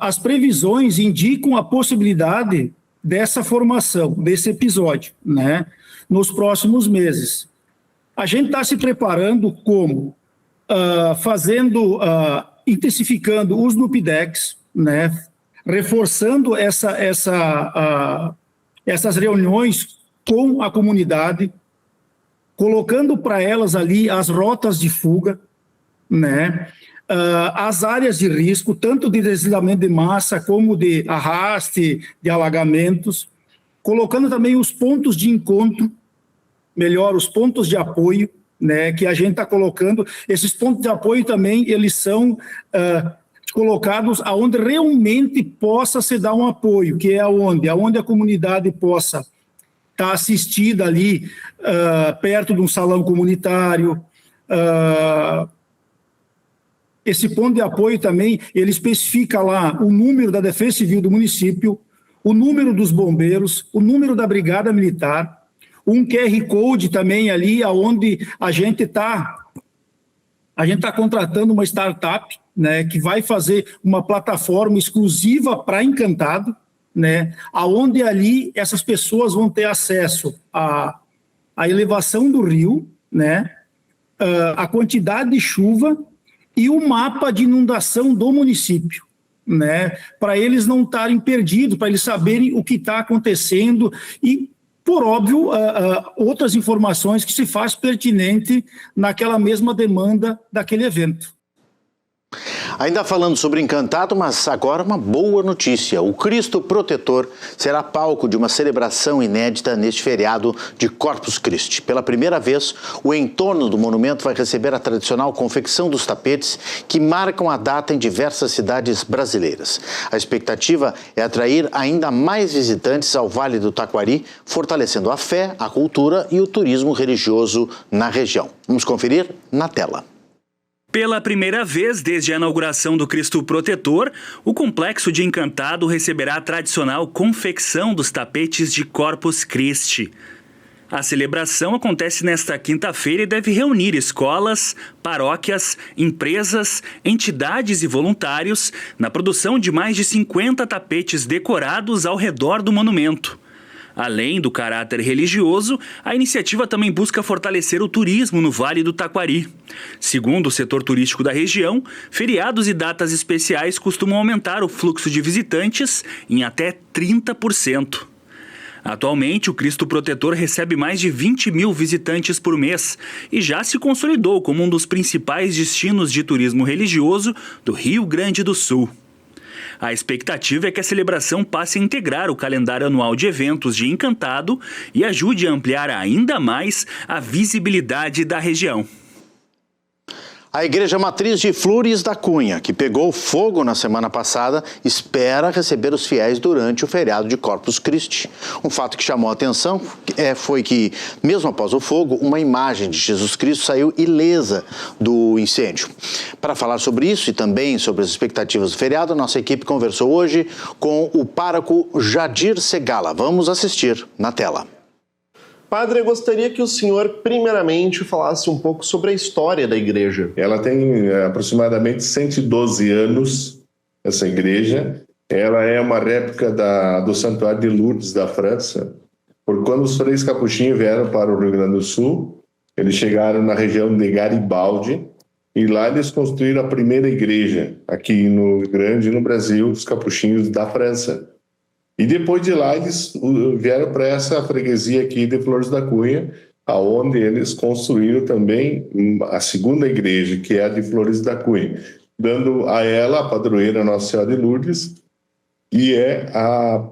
As previsões indicam a possibilidade dessa formação, desse episódio, né, nos próximos meses. A gente está se preparando como? Intensificando os NUPDECs, né, reforçando essas reuniões com a comunidade, colocando para elas ali as rotas de fuga, né, as áreas de risco, tanto de deslizamento de massa como de arraste, de alagamentos, colocando também os pontos de encontro, os pontos de apoio, né, que a gente está colocando. Esses pontos de apoio também, eles são colocados aonde realmente possa se dar um apoio, que é aonde a comunidade possa estar assistida ali, perto de um salão comunitário. Esse ponto de apoio também, ele especifica lá o número da Defesa Civil do município, o número dos bombeiros, o número da Brigada Militar, um QR Code também ali, onde a gente está contratando uma startup, né, que vai fazer uma plataforma exclusiva para Encantado, né, aonde ali essas pessoas vão ter acesso à elevação do rio, né, a quantidade de chuva e o mapa de inundação do município, né? Para eles não estarem perdidos, para eles saberem o que está acontecendo e, por óbvio, outras informações que se faz pertinente naquela mesma demanda daquele evento. Ainda falando sobre Encantado, mas agora uma boa notícia. O Cristo Protetor será palco de uma celebração inédita neste feriado de Corpus Christi. Pela primeira vez, o entorno do monumento vai receber a tradicional confecção dos tapetes que marcam a data em diversas cidades brasileiras. A expectativa é atrair ainda mais visitantes ao Vale do Taquari, fortalecendo a fé, a cultura e o turismo religioso na região. Vamos conferir na tela. Pela primeira vez desde a inauguração do Cristo Protetor, o Complexo de Encantado receberá a tradicional confecção dos tapetes de Corpus Christi. A celebração acontece nesta quinta-feira e deve reunir escolas, paróquias, empresas, entidades e voluntários na produção de mais de 50 tapetes decorados ao redor do monumento. Além do caráter religioso, a iniciativa também busca fortalecer o turismo no Vale do Taquari. Segundo o setor turístico da região, feriados e datas especiais costumam aumentar o fluxo de visitantes em até 30%. Atualmente, o Cristo Protetor recebe mais de 20 mil visitantes por mês e já se consolidou como um dos principais destinos de turismo religioso do Rio Grande do Sul. A expectativa é que a celebração passe a integrar o calendário anual de eventos de Encantado e ajude a ampliar ainda mais a visibilidade da região. A Igreja Matriz de Flores da Cunha, que pegou fogo na semana passada, espera receber os fiéis durante o feriado de Corpus Christi. Um fato que chamou a atenção foi que, mesmo após o fogo, uma imagem de Jesus Cristo saiu ilesa do incêndio. Para falar sobre isso e também sobre as expectativas do feriado, nossa equipe conversou hoje com o pároco Jadir Segala. Vamos assistir na tela. Padre, eu gostaria que o senhor, primeiramente, falasse um pouco sobre a história da igreja. Ela tem aproximadamente 112 anos, essa igreja. Ela é uma réplica do Santuário de Lourdes, da França. Por quando os freis capuchinhos vieram para o Rio Grande do Sul, eles chegaram na região de Garibaldi, e lá eles construíram a primeira igreja, aqui no Rio Grande, no Brasil, os capuchinhos da França. E depois de lá eles vieram para essa freguesia aqui de Flores da Cunha, aonde eles construíram também a segunda igreja, que é a de Flores da Cunha, dando a ela a padroeira Nossa Senhora de Lourdes, e é a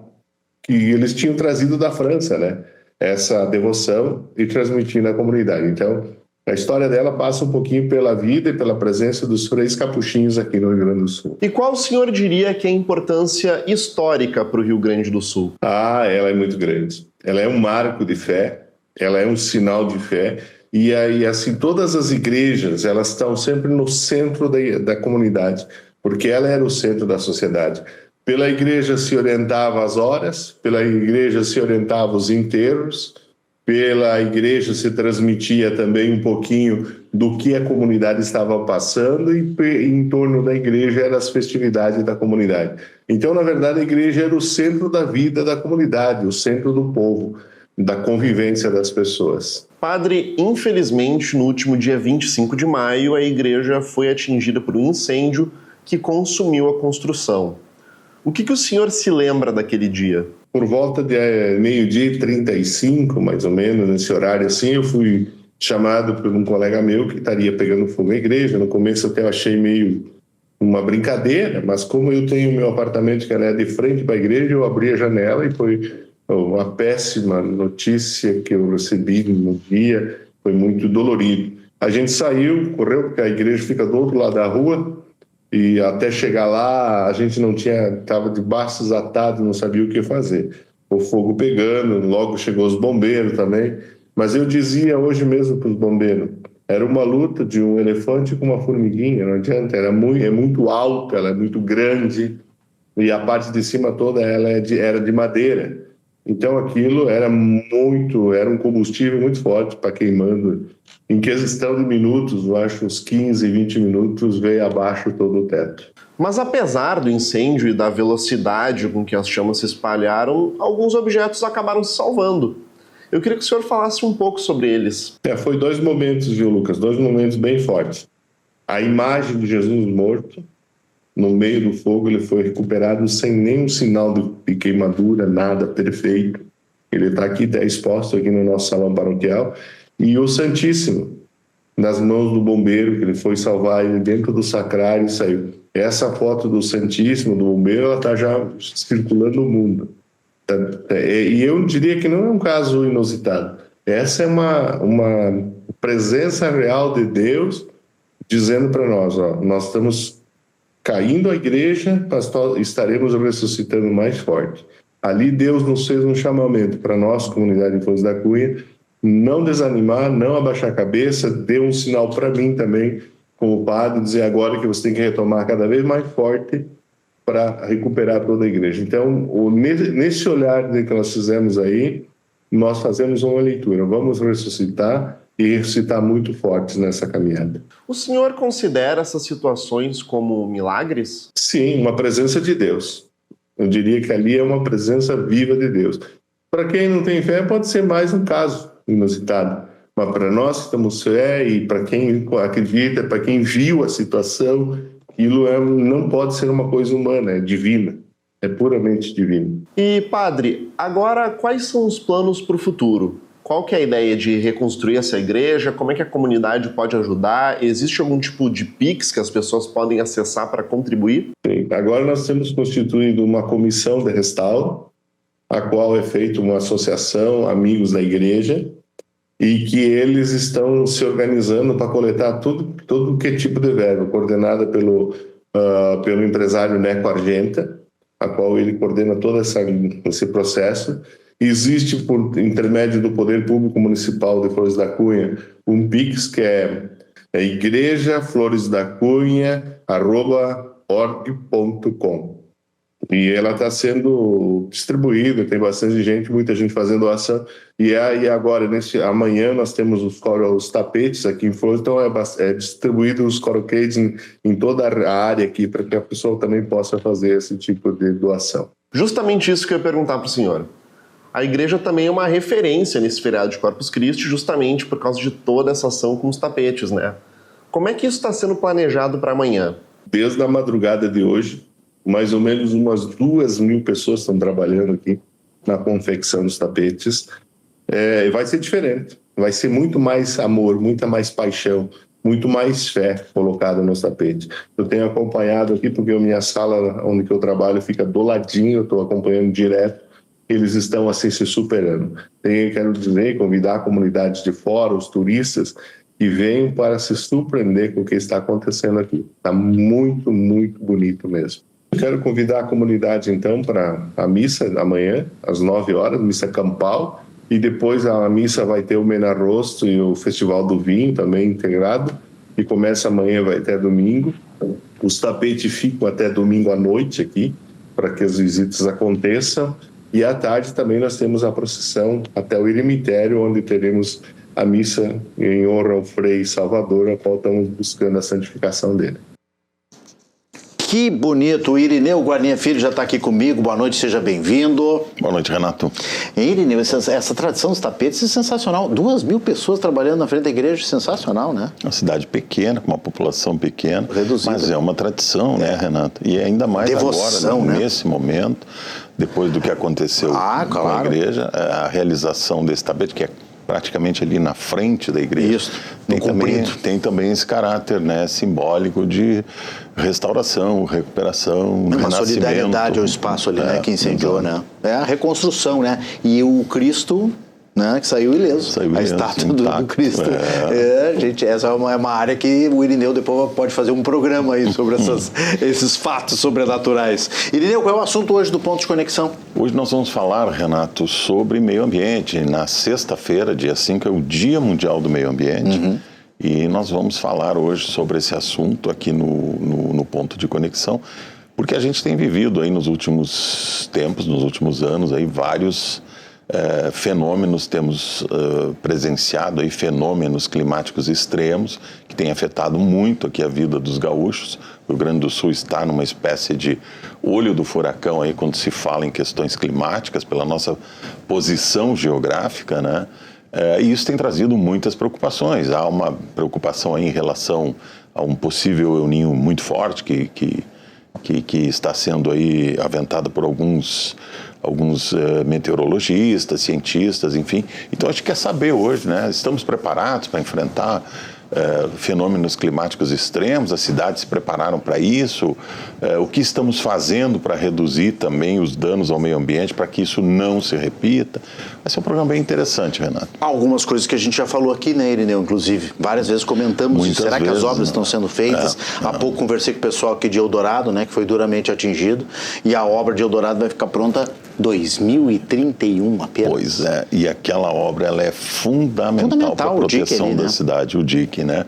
que eles tinham trazido da França, né? Essa devoção e transmitindo à comunidade. Então, a história dela passa um pouquinho pela vida e pela presença dos freis capuchinhos aqui no Rio Grande do Sul. E qual o senhor diria que é a importância histórica para o Rio Grande do Sul? Ela é muito grande. Ela é um marco de fé, ela é um sinal de fé. E aí, assim, todas as igrejas, elas estão sempre no centro da comunidade, porque ela era o centro da sociedade. Pela igreja se orientava as horas, pela igreja se orientava os enterros, pela igreja se transmitia também um pouquinho do que a comunidade estava passando e em torno da igreja eram as festividades da comunidade. Então, na verdade, a igreja era o centro da vida da comunidade, o centro do povo, da convivência das pessoas. Padre, infelizmente, no último dia 25 de maio, a igreja foi atingida por um incêndio que consumiu a construção. O que o senhor se lembra daquele dia? Por volta de meio-dia e 35, mais ou menos, nesse horário assim, eu fui chamado por um colega meu que estaria pegando fogo na igreja. No começo até eu achei meio uma brincadeira, mas como eu tenho meu apartamento que é de frente para a igreja, eu abri a janela e foi uma péssima notícia que eu recebi no dia, foi muito dolorido. A gente saiu, correu, porque a igreja fica do outro lado da rua, e até chegar lá, a gente estava de braços atados, não sabia o que fazer. O fogo pegando, logo chegou os bombeiros também. Mas eu dizia hoje mesmo para os bombeiros, era uma luta de um elefante com uma formiguinha, não adianta, é muito alta, ela é muito grande, e a parte de cima toda ela era de madeira. Então aquilo era um combustível muito forte para queimando. Em questão de minutos, eu acho uns 15, 20 minutos, veio abaixo todo o teto. Mas apesar do incêndio e da velocidade com que as chamas se espalharam, alguns objetos acabaram se salvando. Eu queria que o senhor falasse um pouco sobre eles. Foi 2 momentos, viu, Lucas? 2 momentos bem fortes. a imagem de Jesus morto, no meio do fogo, ele foi recuperado sem nenhum sinal de queimadura, nada, perfeito. Ele está aqui, está exposto aqui no nosso salão paroquial. E o Santíssimo, nas mãos do bombeiro, que ele foi salvar ele dentro do sacrário e saiu. Essa foto do Santíssimo, do bombeiro, ela está já circulando no mundo. E eu diria que não é um caso inusitado. Essa é uma presença real de Deus dizendo para nós, nós estamos caindo a igreja, mas estaremos ressuscitando mais forte. Ali Deus nos fez um chamamento para nós, comunidade de Flores da Cunha, não desanimar, não abaixar a cabeça, dê um sinal para mim também, como padre, dizer agora que você tem que retomar cada vez mais forte para recuperar toda a igreja. Então, nesse olhar que nós fizemos aí, nós fazemos uma leitura, vamos ressuscitar e ressuscitar muito fortes nessa caminhada. O senhor considera essas situações como milagres? Sim, uma presença de Deus. Eu diria que ali é uma presença viva de Deus. Para quem não tem fé, pode ser mais um caso inusitado. Mas para nós que temos fé e para quem acredita, para quem viu a situação, aquilo não pode ser uma coisa humana, é divina. É puramente divino. E, padre, agora quais são os planos para o futuro? Qual que é a ideia de reconstruir essa igreja? Como é que a comunidade pode ajudar? Existe algum tipo de Pix que as pessoas podem acessar para contribuir? Sim. Agora nós temos constituído uma comissão de restauro, a qual é feita uma associação, amigos da igreja, e que eles estão se organizando para coletar todo que tipo de verba, coordenada pelo empresário Neco Argenta, a qual ele coordena todo esse processo. Existe, por intermédio do Poder Público Municipal de Flores da Cunha, um Pix que é igrejafloresdacunha@org.com. E ela está sendo distribuída, tem bastante gente, muita gente fazendo doação. E agora, amanhã, nós temos os tapetes aqui em Flores, então é distribuído os coroquetes em toda a área aqui, para que a pessoa também possa fazer esse tipo de doação. Justamente isso que eu ia perguntar para o senhor. A igreja também é uma referência nesse feriado de Corpus Christi, justamente por causa de toda essa ação com os tapetes, né? Como é que isso está sendo planejado para amanhã? Desde a madrugada de hoje, mais ou menos umas 2.000 pessoas estão trabalhando aqui na confecção dos tapetes. Vai ser diferente, vai ser muito mais amor, muita mais paixão, muito mais fé colocada nos tapetes. Eu tenho acompanhado aqui, porque a minha sala onde eu trabalho fica do ladinho, eu estou acompanhando direto. Eles estão assim se superando. Quero dizer, convidar a comunidade de fora, os turistas, que venham para se surpreender com o que está acontecendo aqui. Está muito, muito bonito mesmo. Quero convidar a comunidade, então, para a missa amanhã, às 9 horas, missa campal, e depois a missa vai ter o Menarrosto e o Festival do Vinho também integrado, que começa amanhã, vai até domingo. Os tapetes ficam até domingo à noite aqui, para que as visitas aconteçam. E à tarde também nós temos a procissão até o eremitério, onde teremos a missa em honra ao Frei Salvador, a qual estamos buscando a santificação dele. Que bonito. O Irineu Guarninha Filho já está aqui comigo. Boa noite, seja bem-vindo. Boa noite, Renato. Irineu, essa tradição dos tapetes é sensacional. 2.000 pessoas trabalhando na frente da igreja, sensacional, né? Uma cidade pequena, com uma população pequena, reduzida, mas é uma tradição, né, Renato? E ainda mais devoção, agora, né? Nesse momento, depois do que aconteceu com a igreja, a realização desse tapete, que é praticamente ali na frente da igreja. Isso, tem também esse caráter, né, simbólico de restauração, recuperação, uma solidariedade ao espaço ali, né, que incendiou, né? É a reconstrução, né? E o Cristo, né, que saiu ileso. A estátua do Cristo. Gente, essa é uma área que o Irineu depois pode fazer um programa aí sobre esses fatos sobrenaturais. Irineu, qual é o assunto hoje do Ponto de Conexão? Hoje nós vamos falar, Renato, sobre meio ambiente. Na sexta-feira, dia 5, é o Dia Mundial do Meio Ambiente. E nós vamos falar hoje sobre esse assunto aqui no Ponto de Conexão, porque a gente tem vivido aí nos últimos tempos, nos últimos anos, aí vários fenômenos, temos presenciado aí fenômenos climáticos extremos que têm afetado muito aqui a vida dos gaúchos. O Rio Grande do Sul está numa espécie de olho do furacão aí quando se fala em questões climáticas, pela nossa posição geográfica, né? E isso tem trazido muitas preocupações. Há uma preocupação aí em relação um possível El Niño muito forte que está sendo aí aventado por alguns meteorologistas, cientistas, enfim. Então a gente quer saber hoje, né? Estamos preparados para enfrentar fenômenos climáticos extremos? As cidades se prepararam para isso? O que estamos fazendo para reduzir também os danos ao meio ambiente, para que isso não se repita? Vai ser um programa bem interessante, Renato. Algumas coisas que a gente já falou aqui, né, Irineu? Inclusive, várias vezes comentamos isso. Será que as obras estão sendo feitas? Há pouco conversei com o pessoal aqui de Eldorado, né, que foi duramente atingido, e a obra de Eldorado vai ficar pronta 2031 apenas. Pois é, e aquela obra ela é fundamental para a proteção da cidade, o dique, né?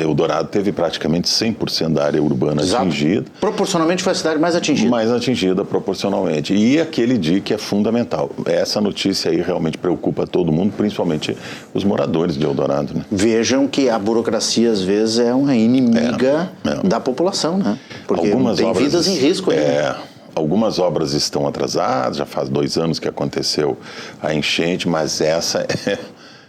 Eldorado teve praticamente 100% da área urbana atingida. Proporcionalmente foi a cidade mais atingida. Mais atingida proporcionalmente. E aquele dique é fundamental. Essa notícia aí realmente preocupa todo mundo, principalmente os moradores de Eldorado, né? Vejam que a burocracia às vezes é uma inimiga da população, né? Porque tem vidas em risco aí. Né? Algumas obras estão atrasadas, já faz 2 anos que aconteceu a enchente, mas essa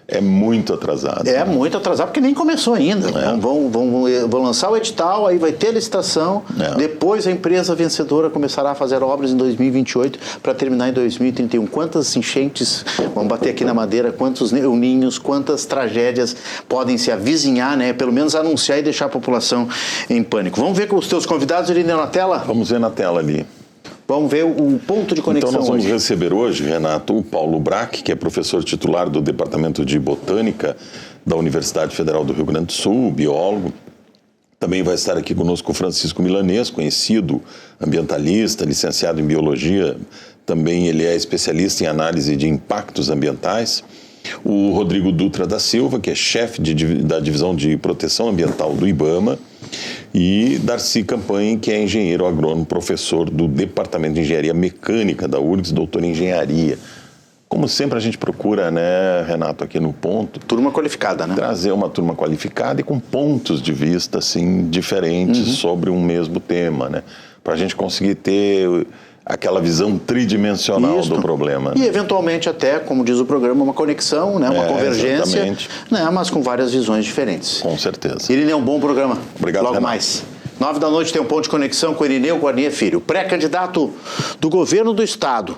é muito atrasada. Muito atrasada, porque nem começou ainda. Vão lançar o edital, aí vai ter a licitação, depois a empresa vencedora começará a fazer obras em 2028 para terminar em 2031. Quantas enchentes, vamos bater aqui na madeira, quantos ninhos, quantas tragédias podem se avizinhar, né? Pelo menos anunciar e deixar a população em pânico. Vamos ver com os teus convidados, Irineu, na tela? Vamos ver na tela ali. Vamos ver o ponto de conexão. Então nós vamos hoje receber hoje, Renato, o Paulo Braque, que é professor titular do Departamento de Botânica da Universidade Federal do Rio Grande do Sul, biólogo. Também vai estar aqui conosco o Francisco Milanês, conhecido ambientalista, licenciado em Biologia. Também ele é especialista em análise de impactos ambientais. O Rodrigo Dutra da Silva, que é chefe da Divisão de Proteção Ambiental do IBAMA. E Darcy Campanha, que é engenheiro agrônomo, professor do Departamento de Engenharia Mecânica da URGS, doutor em Engenharia. Como sempre a gente procura, né, Renato, aqui no ponto... Turma qualificada, né? Trazer uma turma qualificada e com pontos de vista, assim, diferentes sobre um mesmo tema, né? Para a gente conseguir ter aquela visão tridimensional do problema. E, eventualmente, até, como diz o programa, uma conexão, né? Uma convergência, né? Mas com várias visões diferentes. Com certeza. Irineu, um bom programa. Obrigado, Logo Renato. mais. 9 da noite tem um ponto de conexão com Irineu Guarnier Filho. Pré-candidato do governo do estado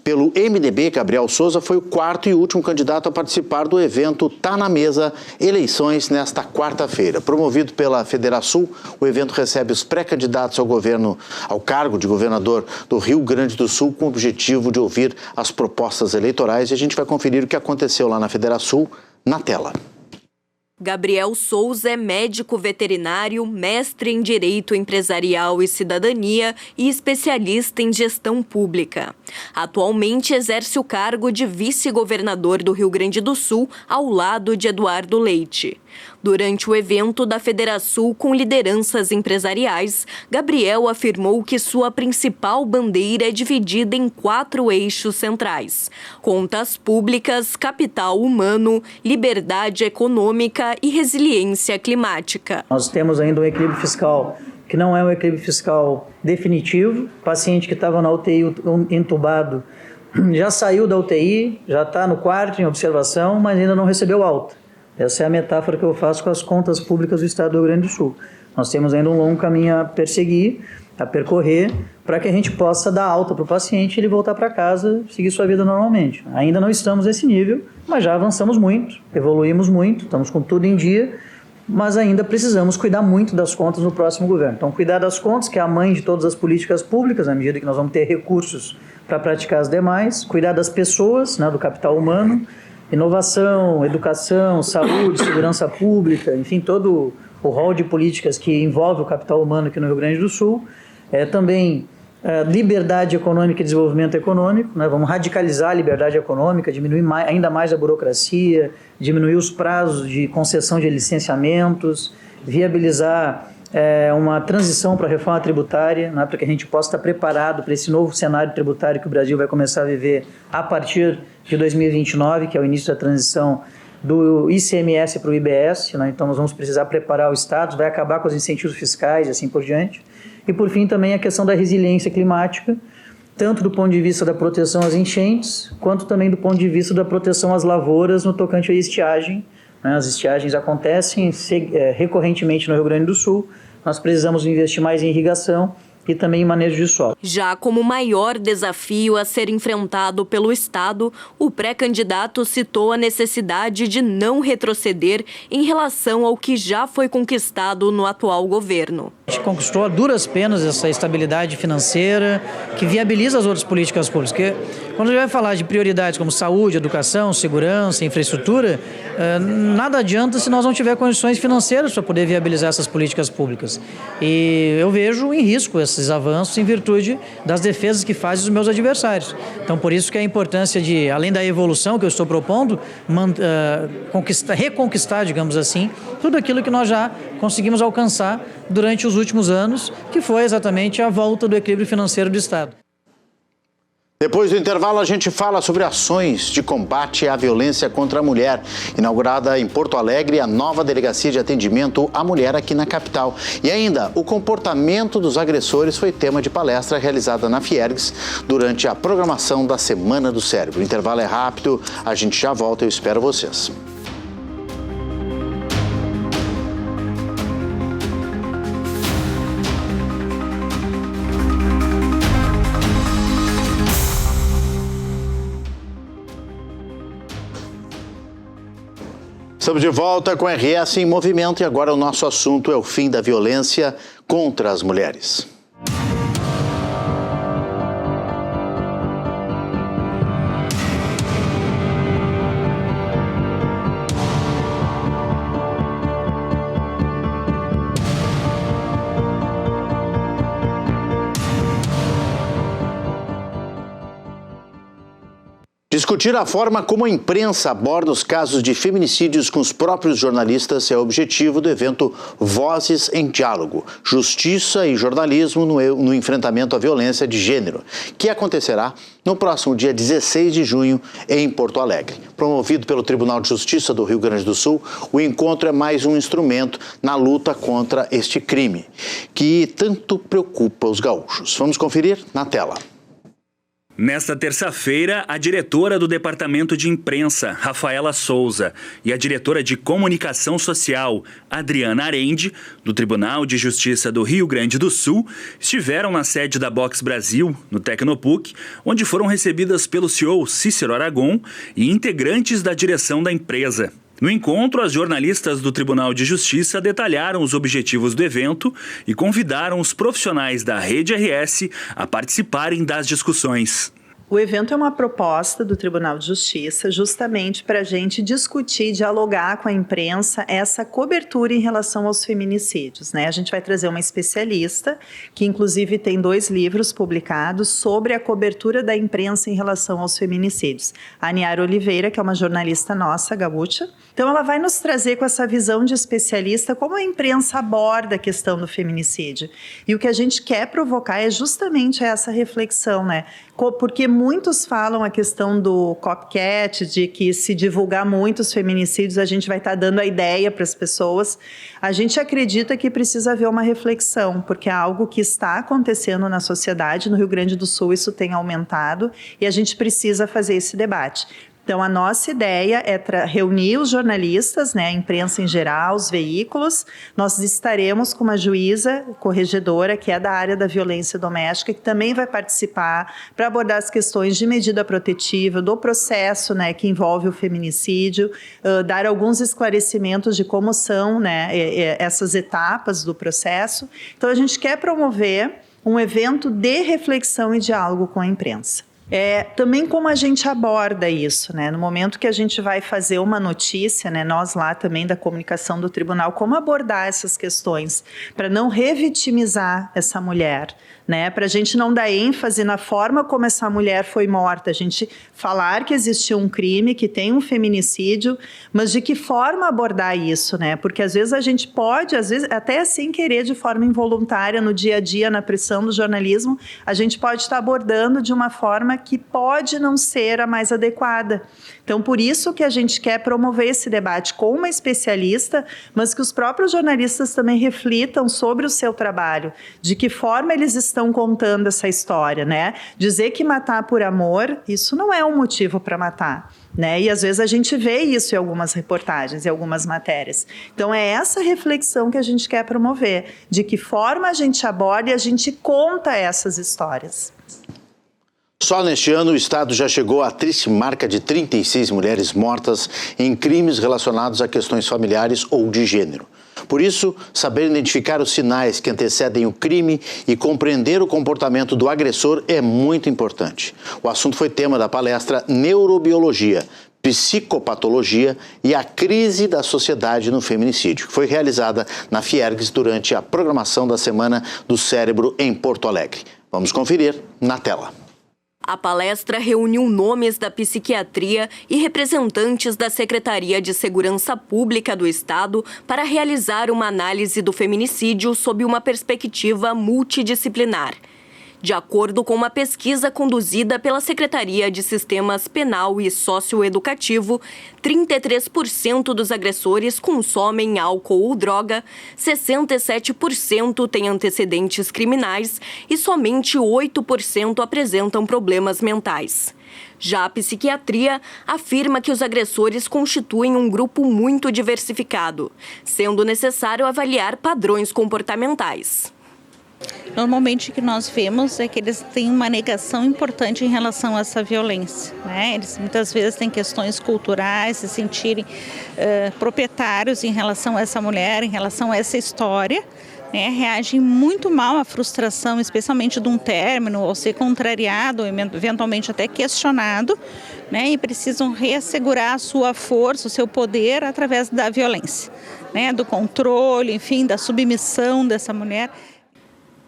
pelo MDB, Gabriel Souza, foi o 4º e último candidato a participar do evento Tá na Mesa Eleições nesta quarta-feira. Promovido pela Federação, o evento recebe os pré-candidatos ao cargo de governador do Rio Grande do Sul com o objetivo de ouvir as propostas eleitorais, e a gente vai conferir o que aconteceu lá na Federação na tela. Gabriel Souza é médico veterinário, mestre em Direito Empresarial e Cidadania e especialista em gestão pública. Atualmente exerce o cargo de vice-governador do Rio Grande do Sul, ao lado de Eduardo Leite. Durante o evento da Federação com lideranças empresariais, Gabriel afirmou que sua principal bandeira é dividida em 4 eixos centrais: contas públicas, capital humano, liberdade econômica e resiliência climática. Nós temos ainda um equilíbrio fiscal que não é um equilíbrio fiscal definitivo. O paciente que estava na UTI entubado já saiu da UTI, já está no quarto em observação, mas ainda não recebeu alta. Essa é a metáfora que eu faço com as contas públicas do estado do Rio Grande do Sul. Nós temos ainda um longo caminho a perseguir, a percorrer, para que a gente possa dar alta para o paciente e ele voltar para casa e seguir sua vida normalmente. Ainda não estamos nesse nível, mas já avançamos muito, evoluímos muito, estamos com tudo em dia, mas ainda precisamos cuidar muito das contas no próximo governo. Então, cuidar das contas, que é a mãe de todas as políticas públicas, na medida que nós vamos ter recursos para praticar as demais, cuidar das pessoas, né, do capital humano, inovação, educação, saúde, segurança pública, enfim, todo o rol de políticas que envolve o capital humano aqui no Rio Grande do Sul. Também liberdade econômica e desenvolvimento econômico, né? Vamos radicalizar a liberdade econômica, diminuir ainda mais a burocracia, diminuir os prazos de concessão de licenciamentos, viabilizar uma transição para a reforma tributária, né? Para que a gente possa estar preparado para esse novo cenário tributário que o Brasil vai começar a viver a partir de 2029, que é o início da transição do ICMS para o IBS, né? Então nós vamos precisar preparar o Estado, vai acabar com os incentivos fiscais e assim por diante. E por fim também a questão da resiliência climática, tanto do ponto de vista da proteção às enchentes, quanto também do ponto de vista da proteção às lavouras no tocante à estiagem, né? As estiagens acontecem recorrentemente no Rio Grande do Sul, nós precisamos investir mais em irrigação e também em manejo de solo. Já como maior desafio a ser enfrentado pelo Estado, o pré-candidato citou a necessidade de não retroceder em relação ao que já foi conquistado no atual governo. A gente conquistou a duras penas essa estabilidade financeira que viabiliza as outras políticas públicas. Porque quando a gente vai falar de prioridades como saúde, educação, segurança, infraestrutura, nada adianta se nós não tivermos condições financeiras para poder viabilizar essas políticas públicas. E eu vejo em risco esses avanços em virtude das defesas que fazem os meus adversários. Então, por isso que a importância de, além da evolução que eu estou propondo, reconquistar, digamos assim, tudo aquilo que nós já conseguimos alcançar durante os últimos anos, que foi exatamente a volta do equilíbrio financeiro do Estado. Depois do intervalo, a gente fala sobre ações de combate à violência contra a mulher. Inaugurada em Porto Alegre, a nova delegacia de atendimento à mulher aqui na capital. E ainda, o comportamento dos agressores foi tema de palestra realizada na Fiergs durante a programação da Semana do Cérebro. O intervalo é rápido, a gente já volta, eu espero vocês. Estamos de volta com o RS em Movimento e agora o nosso assunto é o fim da violência contra as mulheres. Discutir a forma como a imprensa aborda os casos de feminicídios com os próprios jornalistas é o objetivo do evento Vozes em Diálogo, Justiça e Jornalismo no Enfrentamento à Violência de Gênero, que acontecerá no próximo dia 16 de junho em Porto Alegre. Promovido pelo Tribunal de Justiça do Rio Grande do Sul, o encontro é mais um instrumento na luta contra este crime, que tanto preocupa os gaúchos. Vamos conferir na tela. Nesta terça-feira, a diretora do Departamento de Imprensa, Rafaela Souza, e a diretora de Comunicação Social, Adriana Arende, do Tribunal de Justiça do Rio Grande do Sul, estiveram na sede da Box Brasil, no Tecnopuc, onde foram recebidas pelo CEO Cícero Aragon e integrantes da direção da empresa. No encontro, as jornalistas do Tribunal de Justiça detalharam os objetivos do evento e convidaram os profissionais da Rede RS a participarem das discussões. O evento é uma proposta do Tribunal de Justiça justamente para a gente discutir, dialogar com a imprensa essa cobertura em relação aos feminicídios, né? A gente vai trazer uma especialista que inclusive tem 2 livros publicados sobre a cobertura da imprensa em relação aos feminicídios. A Niara Oliveira, que é uma jornalista nossa, gaúcha. Então ela vai nos trazer com essa visão de especialista como a imprensa aborda a questão do feminicídio. E o que a gente quer provocar é justamente essa reflexão, né? Porque muitos falam a questão do copycat, de que se divulgar muitos feminicídios, a gente vai estar dando a ideia para as pessoas. A gente acredita que precisa haver uma reflexão, porque é algo que está acontecendo na sociedade. No Rio Grande do Sul isso tem aumentado e a gente precisa fazer esse debate. Então, a nossa ideia é reunir os jornalistas, né, a imprensa em geral, os veículos. Nós estaremos com uma juíza corregedora, que é da área da violência doméstica, que também vai participar para abordar as questões de medida protetiva, do processo, né, que envolve o feminicídio, dar alguns esclarecimentos de como são, né, essas etapas do processo. Então, a gente quer promover um evento de reflexão e diálogo com a imprensa. Também como a gente aborda isso, né? No momento que a gente vai fazer uma notícia, né? Nós lá também da comunicação do tribunal, como abordar essas questões para não revitimizar essa mulher, né? Para a gente não dar ênfase na forma como essa mulher foi morta, a gente falar que existiu um crime, que tem um feminicídio, mas de que forma abordar isso, né? Porque às vezes a gente pode, às vezes até sem querer, de forma involuntária, no dia a dia, na pressão do jornalismo, a gente pode estar abordando de uma forma forma que pode não ser a mais adequada. Então, por isso que a gente quer promover esse debate com uma especialista, mas que os próprios jornalistas também reflitam sobre o seu trabalho, de que forma eles estão contando essa história, né? Dizer que matar por amor, isso não é um motivo para matar, né? E às vezes a gente vê isso em algumas reportagens, em algumas matérias. Então, é essa reflexão que a gente quer promover, de que forma a gente aborda e a gente conta essas histórias. Só neste ano, o Estado já chegou à triste marca de 36 mulheres mortas em crimes relacionados a questões familiares ou de gênero. Por isso, saber identificar os sinais que antecedem o crime e compreender o comportamento do agressor é muito importante. O assunto foi tema da palestra Neurobiologia, Psicopatologia e a Crise da Sociedade no Feminicídio, que foi realizada na Fiergs durante a programação da Semana do Cérebro em Porto Alegre. Vamos conferir na tela. A palestra reuniu nomes da psiquiatria e representantes da Secretaria de Segurança Pública do Estado para realizar uma análise do feminicídio sob uma perspectiva multidisciplinar. De acordo com uma pesquisa conduzida pela Secretaria de Sistemas Penal e Socioeducativo, 33% dos agressores consomem álcool ou droga, 67% têm antecedentes criminais e somente 8% apresentam problemas mentais. Já a psiquiatria afirma que os agressores constituem um grupo muito diversificado, sendo necessário avaliar padrões comportamentais. Normalmente o que nós vemos é que eles têm uma negação importante em relação a essa violência, né? Eles muitas vezes têm questões culturais, se sentirem proprietários em relação a essa mulher, em relação a essa história, né? Reagem muito mal à frustração, especialmente de um término, ou ser contrariado, eventualmente até questionado, né? E precisam reassegurar a sua força, o seu poder através da violência, né? Do controle, enfim, da submissão dessa mulher.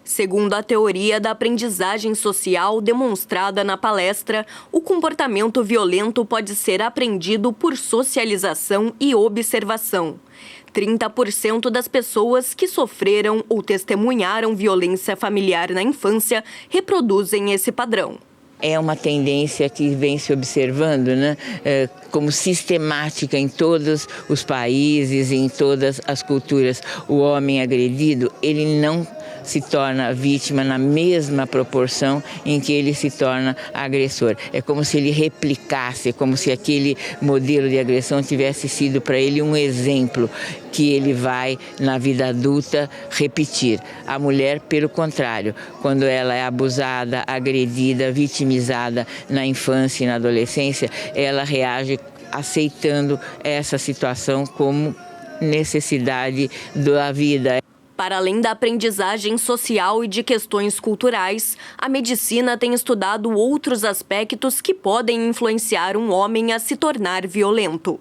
Segundo a teoria da aprendizagem social demonstrada na palestra, o comportamento violento pode ser aprendido por socialização e observação. 30% das pessoas que sofreram ou testemunharam violência familiar na infância reproduzem esse padrão. É uma tendência que vem se observando, né, como sistemática em todos os países, em todas as culturas. O homem agredido, ele não se torna vítima na mesma proporção em que ele se torna agressor. É como se ele replicasse, é como se aquele modelo de agressão tivesse sido para ele um exemplo que ele vai, na vida adulta, repetir. A mulher, pelo contrário, quando ela é abusada, agredida, vitimizada na infância e na adolescência, ela reage aceitando essa situação como necessidade da vida. Para além da aprendizagem social e de questões culturais, a medicina tem estudado outros aspectos que podem influenciar um homem a se tornar violento.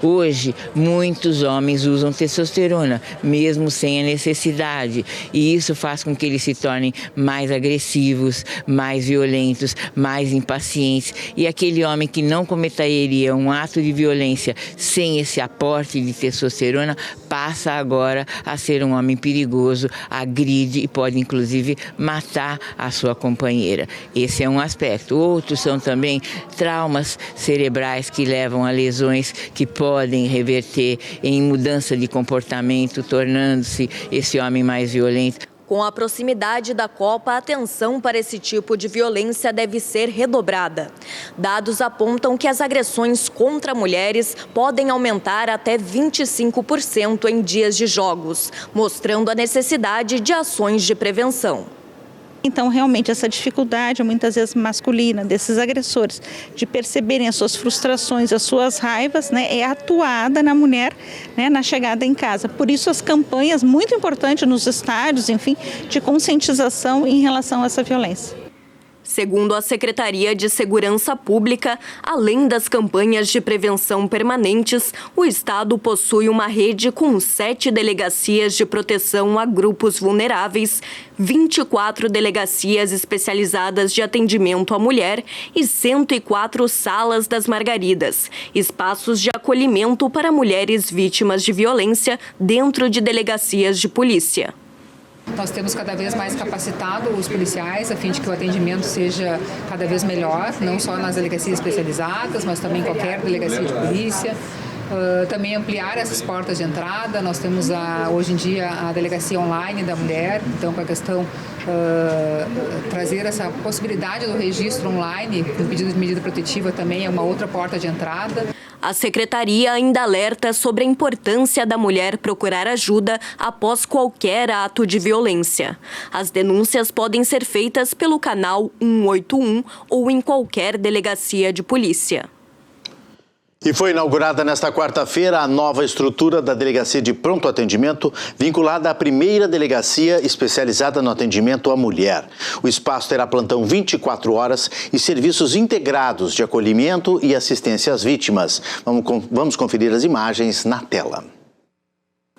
Hoje, muitos homens usam testosterona, mesmo sem a necessidade, e isso faz com que eles se tornem mais agressivos, mais violentos, mais impacientes. E aquele homem que não cometeria um ato de violência sem esse aporte de testosterona, passa agora a ser um homem perigoso, agride e pode inclusive matar a sua companheira. Esse é um aspecto. Outros são também traumas cerebrais que levam a lesões que podem reverter em mudança de comportamento, tornando-se esse homem mais violento. Com a proximidade da Copa, a atenção para esse tipo de violência deve ser redobrada. Dados apontam que as agressões contra mulheres podem aumentar até 25% em dias de jogos, mostrando a necessidade de ações de prevenção. Então, realmente, essa dificuldade, muitas vezes masculina, desses agressores, de perceberem as suas frustrações, as suas raivas, né, é atuada na mulher, né, na chegada em casa. Por isso, as campanhas muito importantes nos estádios, enfim, de conscientização em relação a essa violência. Segundo a Secretaria de Segurança Pública, além das campanhas de prevenção permanentes, o Estado possui uma rede com 7 delegacias de proteção a grupos vulneráveis, 24 delegacias especializadas de atendimento à mulher e 104 salas das Margaridas, espaços de acolhimento para mulheres vítimas de violência dentro de delegacias de polícia. Nós temos cada vez mais capacitado os policiais a fim de que o atendimento seja cada vez melhor, não só nas delegacias especializadas, mas também em qualquer delegacia de polícia. Também ampliar essas portas de entrada. Nós temos hoje em dia a delegacia online da mulher, então com a questão trazer essa possibilidade do registro online, o pedido de medida protetiva também é uma outra porta de entrada. A secretaria ainda alerta sobre a importância da mulher procurar ajuda após qualquer ato de violência. As denúncias podem ser feitas pelo canal 181 ou em qualquer delegacia de polícia. E foi inaugurada nesta quarta-feira a nova estrutura da Delegacia de Pronto Atendimento, vinculada à primeira delegacia especializada no atendimento à mulher. O espaço terá plantão 24 horas e serviços integrados de acolhimento e assistência às vítimas. Vamos conferir as imagens na tela.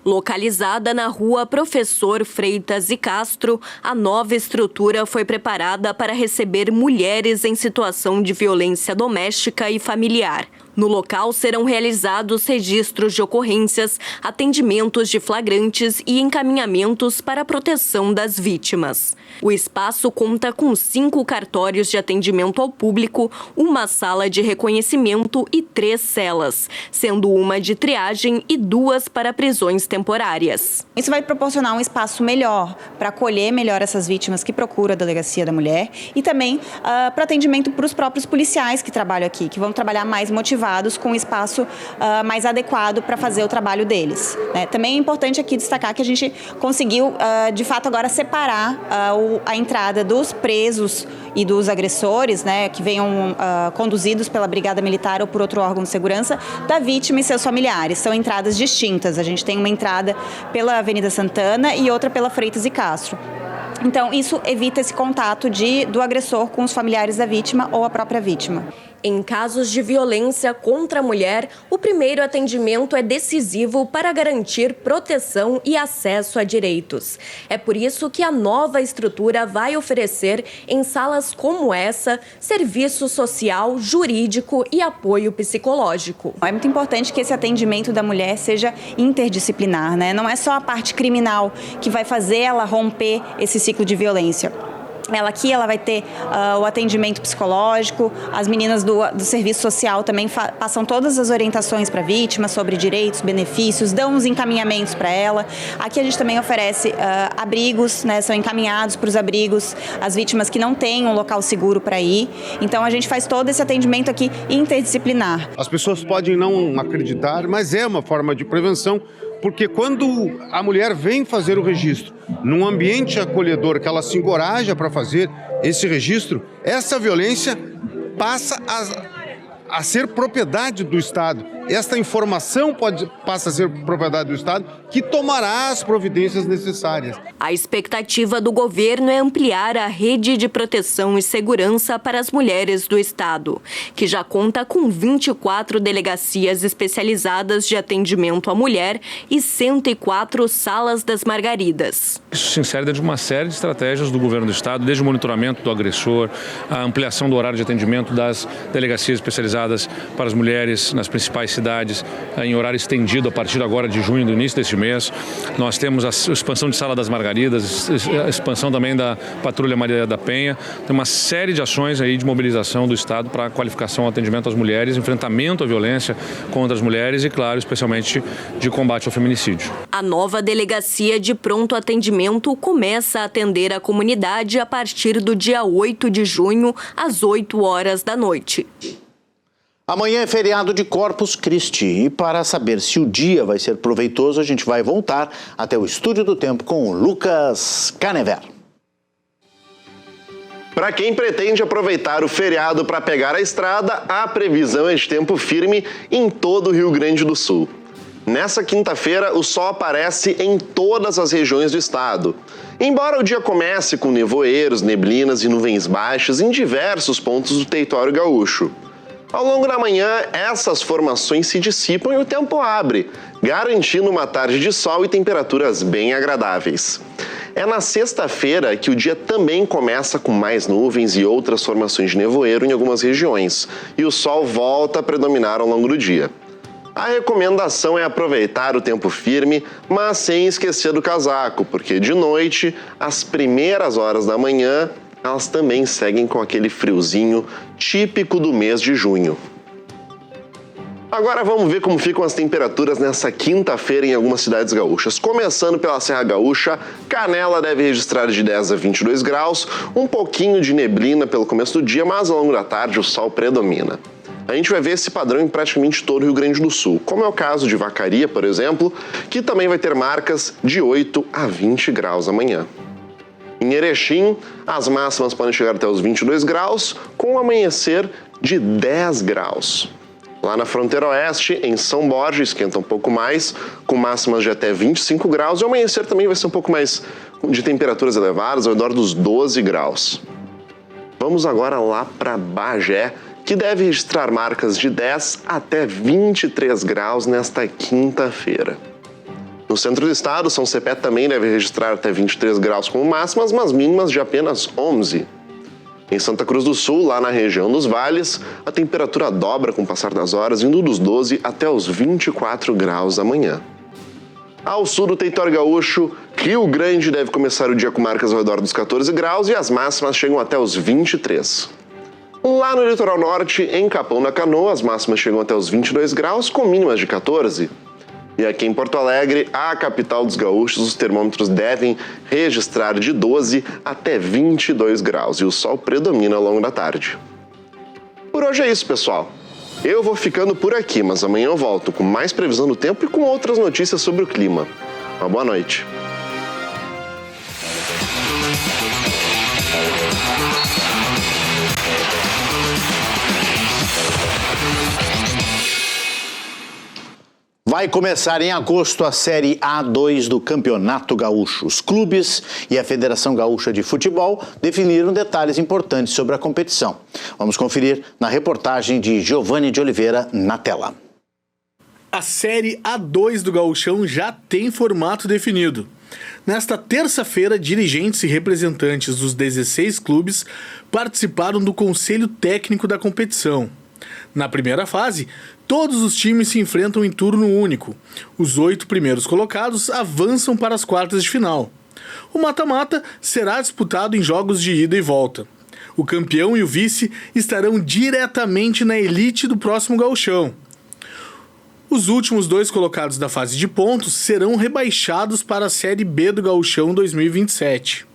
Localizada na rua Professor Freitas e Castro, a nova estrutura foi preparada para receber mulheres em situação de violência doméstica e familiar. No local serão realizados registros de ocorrências, atendimentos de flagrantes e encaminhamentos para a proteção das vítimas. O espaço conta com 5 cartórios de atendimento ao público, uma sala de reconhecimento e 3 celas, sendo uma de triagem e 2 para prisões temporárias. Isso vai proporcionar um espaço melhor para acolher melhor essas vítimas que procuram a Delegacia da Mulher e também para atendimento para os próprios policiais que trabalham aqui, que vão trabalhar mais motivados, com um espaço mais adequado para fazer o trabalho deles. Também é importante aqui destacar que a gente conseguiu, de fato, agora separar a entrada dos presos e dos agressores, que venham conduzidos pela Brigada Militar ou por outro órgão de segurança, da vítima e seus familiares. São entradas distintas. A gente tem uma entrada pela Avenida Santana e outra pela Freitas e Castro. Então, isso evita esse contato do agressor com os familiares da vítima ou a própria vítima. Em casos de violência contra a mulher, o primeiro atendimento é decisivo para garantir proteção e acesso a direitos. É por isso que a nova estrutura vai oferecer, em salas como essa, serviço social, jurídico e apoio psicológico. É muito importante que esse atendimento da mulher seja interdisciplinar, Não é só a parte criminal que vai fazer ela romper esse ciclo de violência. Ela vai ter o atendimento psicológico, as meninas do serviço social também passam todas as orientações para a vítima sobre direitos, benefícios, dão os encaminhamentos para ela. Aqui a gente também oferece abrigos, são encaminhados para os abrigos as vítimas que não têm um local seguro para ir. Então a gente faz todo esse atendimento aqui interdisciplinar. As pessoas podem não acreditar, mas é uma forma de prevenção. Porque quando a mulher vem fazer o registro num ambiente acolhedor, que ela se encoraja para fazer esse registro, essa violência passa a ser propriedade do Estado. Esta informação passa a ser propriedade do Estado, que tomará as providências necessárias. A expectativa do governo é ampliar a rede de proteção e segurança para as mulheres do Estado, que já conta com 24 delegacias especializadas de atendimento à mulher e 104 salas das Margaridas. Isso se insere dentro de uma série de estratégias do governo do Estado, desde o monitoramento do agressor, a ampliação do horário de atendimento das delegacias especializadas para as mulheres nas principais cidades, em horário estendido a partir agora de junho, do início deste mês. Nós temos a expansão de Sala das Margaridas, a expansão também da Patrulha Maria da Penha. Tem uma série de ações aí de mobilização do Estado para a qualificação, atendimento às mulheres, enfrentamento à violência contra as mulheres e, claro, especialmente de combate ao feminicídio. A nova Delegacia de Pronto Atendimento começa a atender a comunidade a partir do dia 8 de junho, às 8 horas da noite. Amanhã é feriado de Corpus Christi e para saber se o dia vai ser proveitoso, a gente vai voltar até o Estúdio do Tempo com o Lucas Canever. Para quem pretende aproveitar o feriado para pegar a estrada, a previsão é de tempo firme em todo o Rio Grande do Sul. Nessa quinta-feira, o sol aparece em todas as regiões do estado. Embora o dia comece com nevoeiros, neblinas e nuvens baixas em diversos pontos do território gaúcho. Ao longo da manhã, essas formações se dissipam e o tempo abre, garantindo uma tarde de sol e temperaturas bem agradáveis. É na sexta-feira que o dia também começa com mais nuvens e outras formações de nevoeiro em algumas regiões, e o sol volta a predominar ao longo do dia. A recomendação é aproveitar o tempo firme, mas sem esquecer do casaco, porque de noite, às primeiras horas da manhã, elas também seguem com aquele friozinho típico do mês de junho. Agora vamos ver como ficam as temperaturas nessa quinta-feira em algumas cidades gaúchas. Começando pela Serra Gaúcha, Canela deve registrar de 10 a 22 graus, um pouquinho de neblina pelo começo do dia, mas ao longo da tarde o sol predomina. A gente vai ver esse padrão em praticamente todo o Rio Grande do Sul, como é o caso de Vacaria, por exemplo, que também vai ter marcas de 8 a 20 graus amanhã. Em Erechim, as máximas podem chegar até os 22 graus, com o amanhecer de 10 graus. Lá na fronteira oeste, em São Borja, esquenta um pouco mais, com máximas de até 25 graus, e o amanhecer também vai ser um pouco mais de temperaturas elevadas, ao redor dos 12 graus. Vamos agora lá para Bagé, que deve registrar marcas de 10 até 23 graus nesta quinta-feira. No centro do estado, São Cepé também deve registrar até 23 graus como máximas, mas mínimas de apenas 11. Em Santa Cruz do Sul, lá na região dos vales, a temperatura dobra com o passar das horas, indo dos 12 até os 24 graus amanhã. Ao sul do território gaúcho, Rio Grande deve começar o dia com marcas ao redor dos 14 graus e as máximas chegam até os 23. Lá no litoral norte, em Capão da Canoa, as máximas chegam até os 22 graus, com mínimas de 14. E aqui em Porto Alegre, a capital dos gaúchos, os termômetros devem registrar de 12 até 22 graus e o sol predomina ao longo da tarde. Por hoje é isso, pessoal. Eu vou ficando por aqui, mas amanhã eu volto com mais previsão do tempo e com outras notícias sobre o clima. Uma boa noite. Vai começar em agosto a Série A2 do Campeonato Gaúcho. Os clubes e a Federação Gaúcha de Futebol definiram detalhes importantes sobre a competição. Vamos conferir na reportagem de Giovanni de Oliveira na tela. A Série A2 do Gauchão já tem formato definido. Nesta terça-feira, dirigentes e representantes dos 16 clubes participaram do Conselho Técnico da competição. Na primeira fase, todos os times se enfrentam em turno único. Os 8 primeiros colocados avançam para as quartas de final. O mata-mata será disputado em jogos de ida e volta. O campeão e o vice estarão diretamente na elite do próximo gauchão. Os últimos 2 colocados da fase de pontos serão rebaixados para a Série B do Gauchão 2027.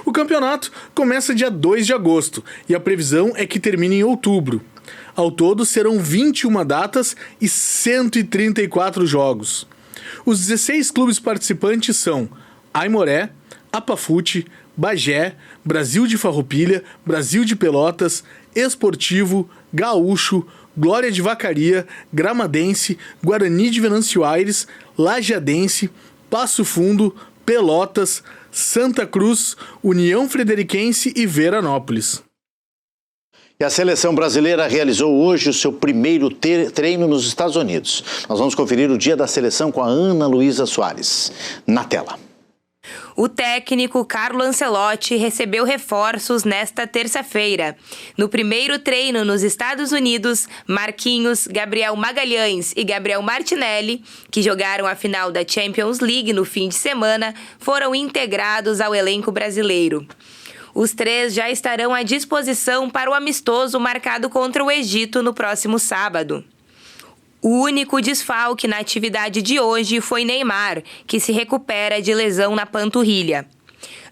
O campeonato começa dia 2 de agosto e a previsão é que termine em outubro. Ao todo, serão 21 datas e 134 jogos. Os 16 clubes participantes são Aimoré, Apafute, Bagé, Brasil de Farroupilha, Brasil de Pelotas, Esportivo, Gaúcho, Glória de Vacaria, Gramadense, Guarani de Venâncio Aires, Lajeadense, Passo Fundo, Pelotas, Santa Cruz, União Frederiquense e Veranópolis. E a seleção brasileira realizou hoje o seu primeiro treino nos Estados Unidos. Nós vamos conferir o dia da seleção com a Ana Luísa Soares. Na tela. O técnico Carlo Ancelotti recebeu reforços nesta terça-feira. No primeiro treino nos Estados Unidos, Marquinhos, Gabriel Magalhães e Gabriel Martinelli, que jogaram a final da Champions League no fim de semana, foram integrados ao elenco brasileiro. Os 3 já estarão à disposição para o amistoso marcado contra o Egito no próximo sábado. O único desfalque na atividade de hoje foi Neymar, que se recupera de lesão na panturrilha.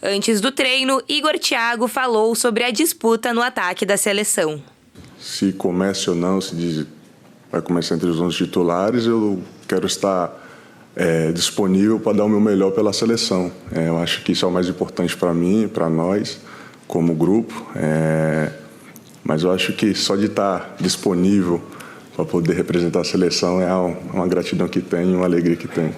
Antes do treino, Igor Thiago falou sobre a disputa no ataque da seleção. Se comece ou não, se vai começar entre os 11 titulares, eu quero estar disponível para dar o meu melhor pela seleção. Eu acho que isso é o mais importante para mim, para nós, como grupo. Mas eu acho que só de estar disponível para poder representar a seleção é uma gratidão que tenho, uma alegria que tenho.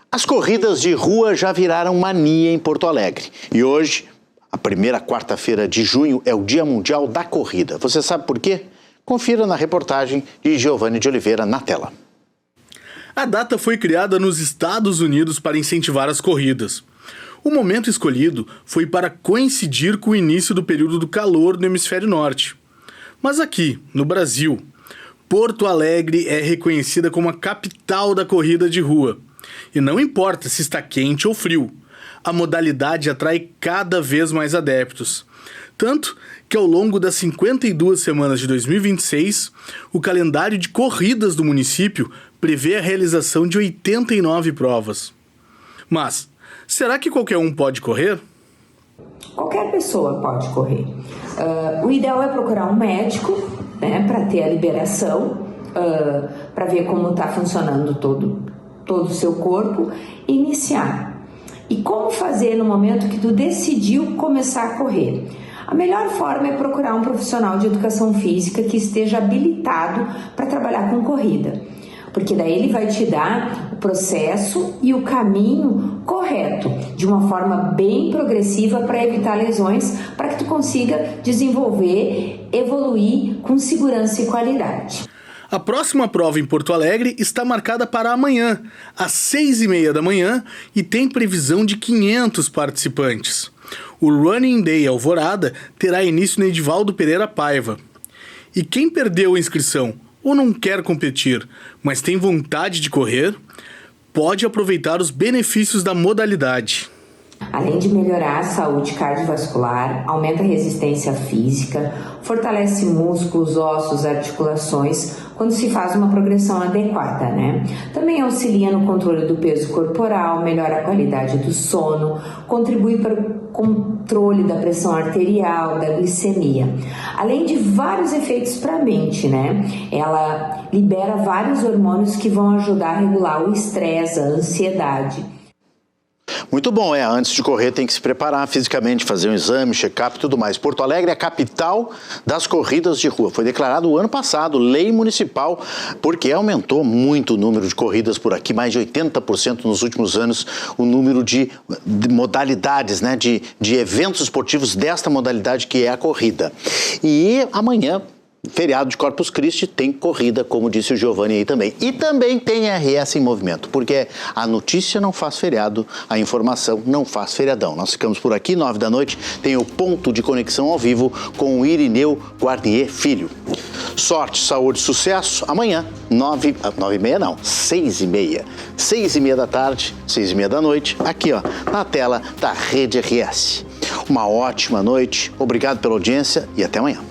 As corridas de rua já viraram mania em Porto Alegre. E hoje, a primeira quarta-feira de junho, é o Dia Mundial da Corrida. Você sabe por quê? Confira na reportagem de Giovanni de Oliveira na tela. A data foi criada nos Estados Unidos para incentivar as corridas. O momento escolhido foi para coincidir com o início do período do calor no hemisfério norte. Mas aqui, no Brasil, Porto Alegre é reconhecida como a capital da corrida de rua. E não importa se está quente ou frio, a modalidade atrai cada vez mais adeptos. Tanto que ao longo das 52 semanas de 2026, o calendário de corridas do município prevê a realização de 89 provas. Mas, será que qualquer um pode correr? Qualquer pessoa pode correr. O ideal é procurar um médico, né, para ter a liberação, para ver como está funcionando todo o seu corpo, e iniciar. E como fazer no momento que tu decidiu começar a correr? A melhor forma é procurar um profissional de educação física que esteja habilitado para trabalhar com corrida, porque daí ele vai te dar o processo e o caminho correto, de uma forma bem progressiva para evitar lesões, para que tu consiga desenvolver, evoluir com segurança e qualidade. A próxima prova em Porto Alegre está marcada para amanhã, às 6h30 da manhã, e tem previsão de 500 participantes. O Running Day Alvorada terá início no Edivaldo Pereira Paiva. E quem perdeu a inscrição ou não quer competir, mas tem vontade de correr, pode aproveitar os benefícios da modalidade. Além de melhorar a saúde cardiovascular, aumenta a resistência física, fortalece músculos, ossos, articulações, quando se faz uma progressão adequada, né? Também auxilia no controle do peso corporal, melhora a qualidade do sono, contribui para o controle da pressão arterial, da glicemia. Além de vários efeitos para a mente, né? Ela libera vários hormônios que vão ajudar a regular o estresse, a ansiedade. Muito bom, antes de correr tem que se preparar fisicamente, fazer um exame, check-up e tudo mais. Porto Alegre é a capital das corridas de rua. Foi declarado o ano passado, lei municipal, porque aumentou muito o número de corridas por aqui, mais de 80% nos últimos anos, o número de modalidades, né, de eventos esportivos desta modalidade que é a corrida. E amanhã, feriado de Corpus Christi, tem corrida, como disse o Giovanni aí também. E também tem RS em movimento, porque a notícia não faz feriado, a informação não faz feriadão. Nós ficamos por aqui, 9 da noite, tem o Ponto de Conexão ao vivo com o Irineu Guarnier Filho. Sorte, saúde, sucesso. Amanhã, 9h30 não, 6h30. 6h30 da tarde, 6h30 da noite, aqui ó, na tela da Rede RS. Uma ótima noite, obrigado pela audiência e até amanhã.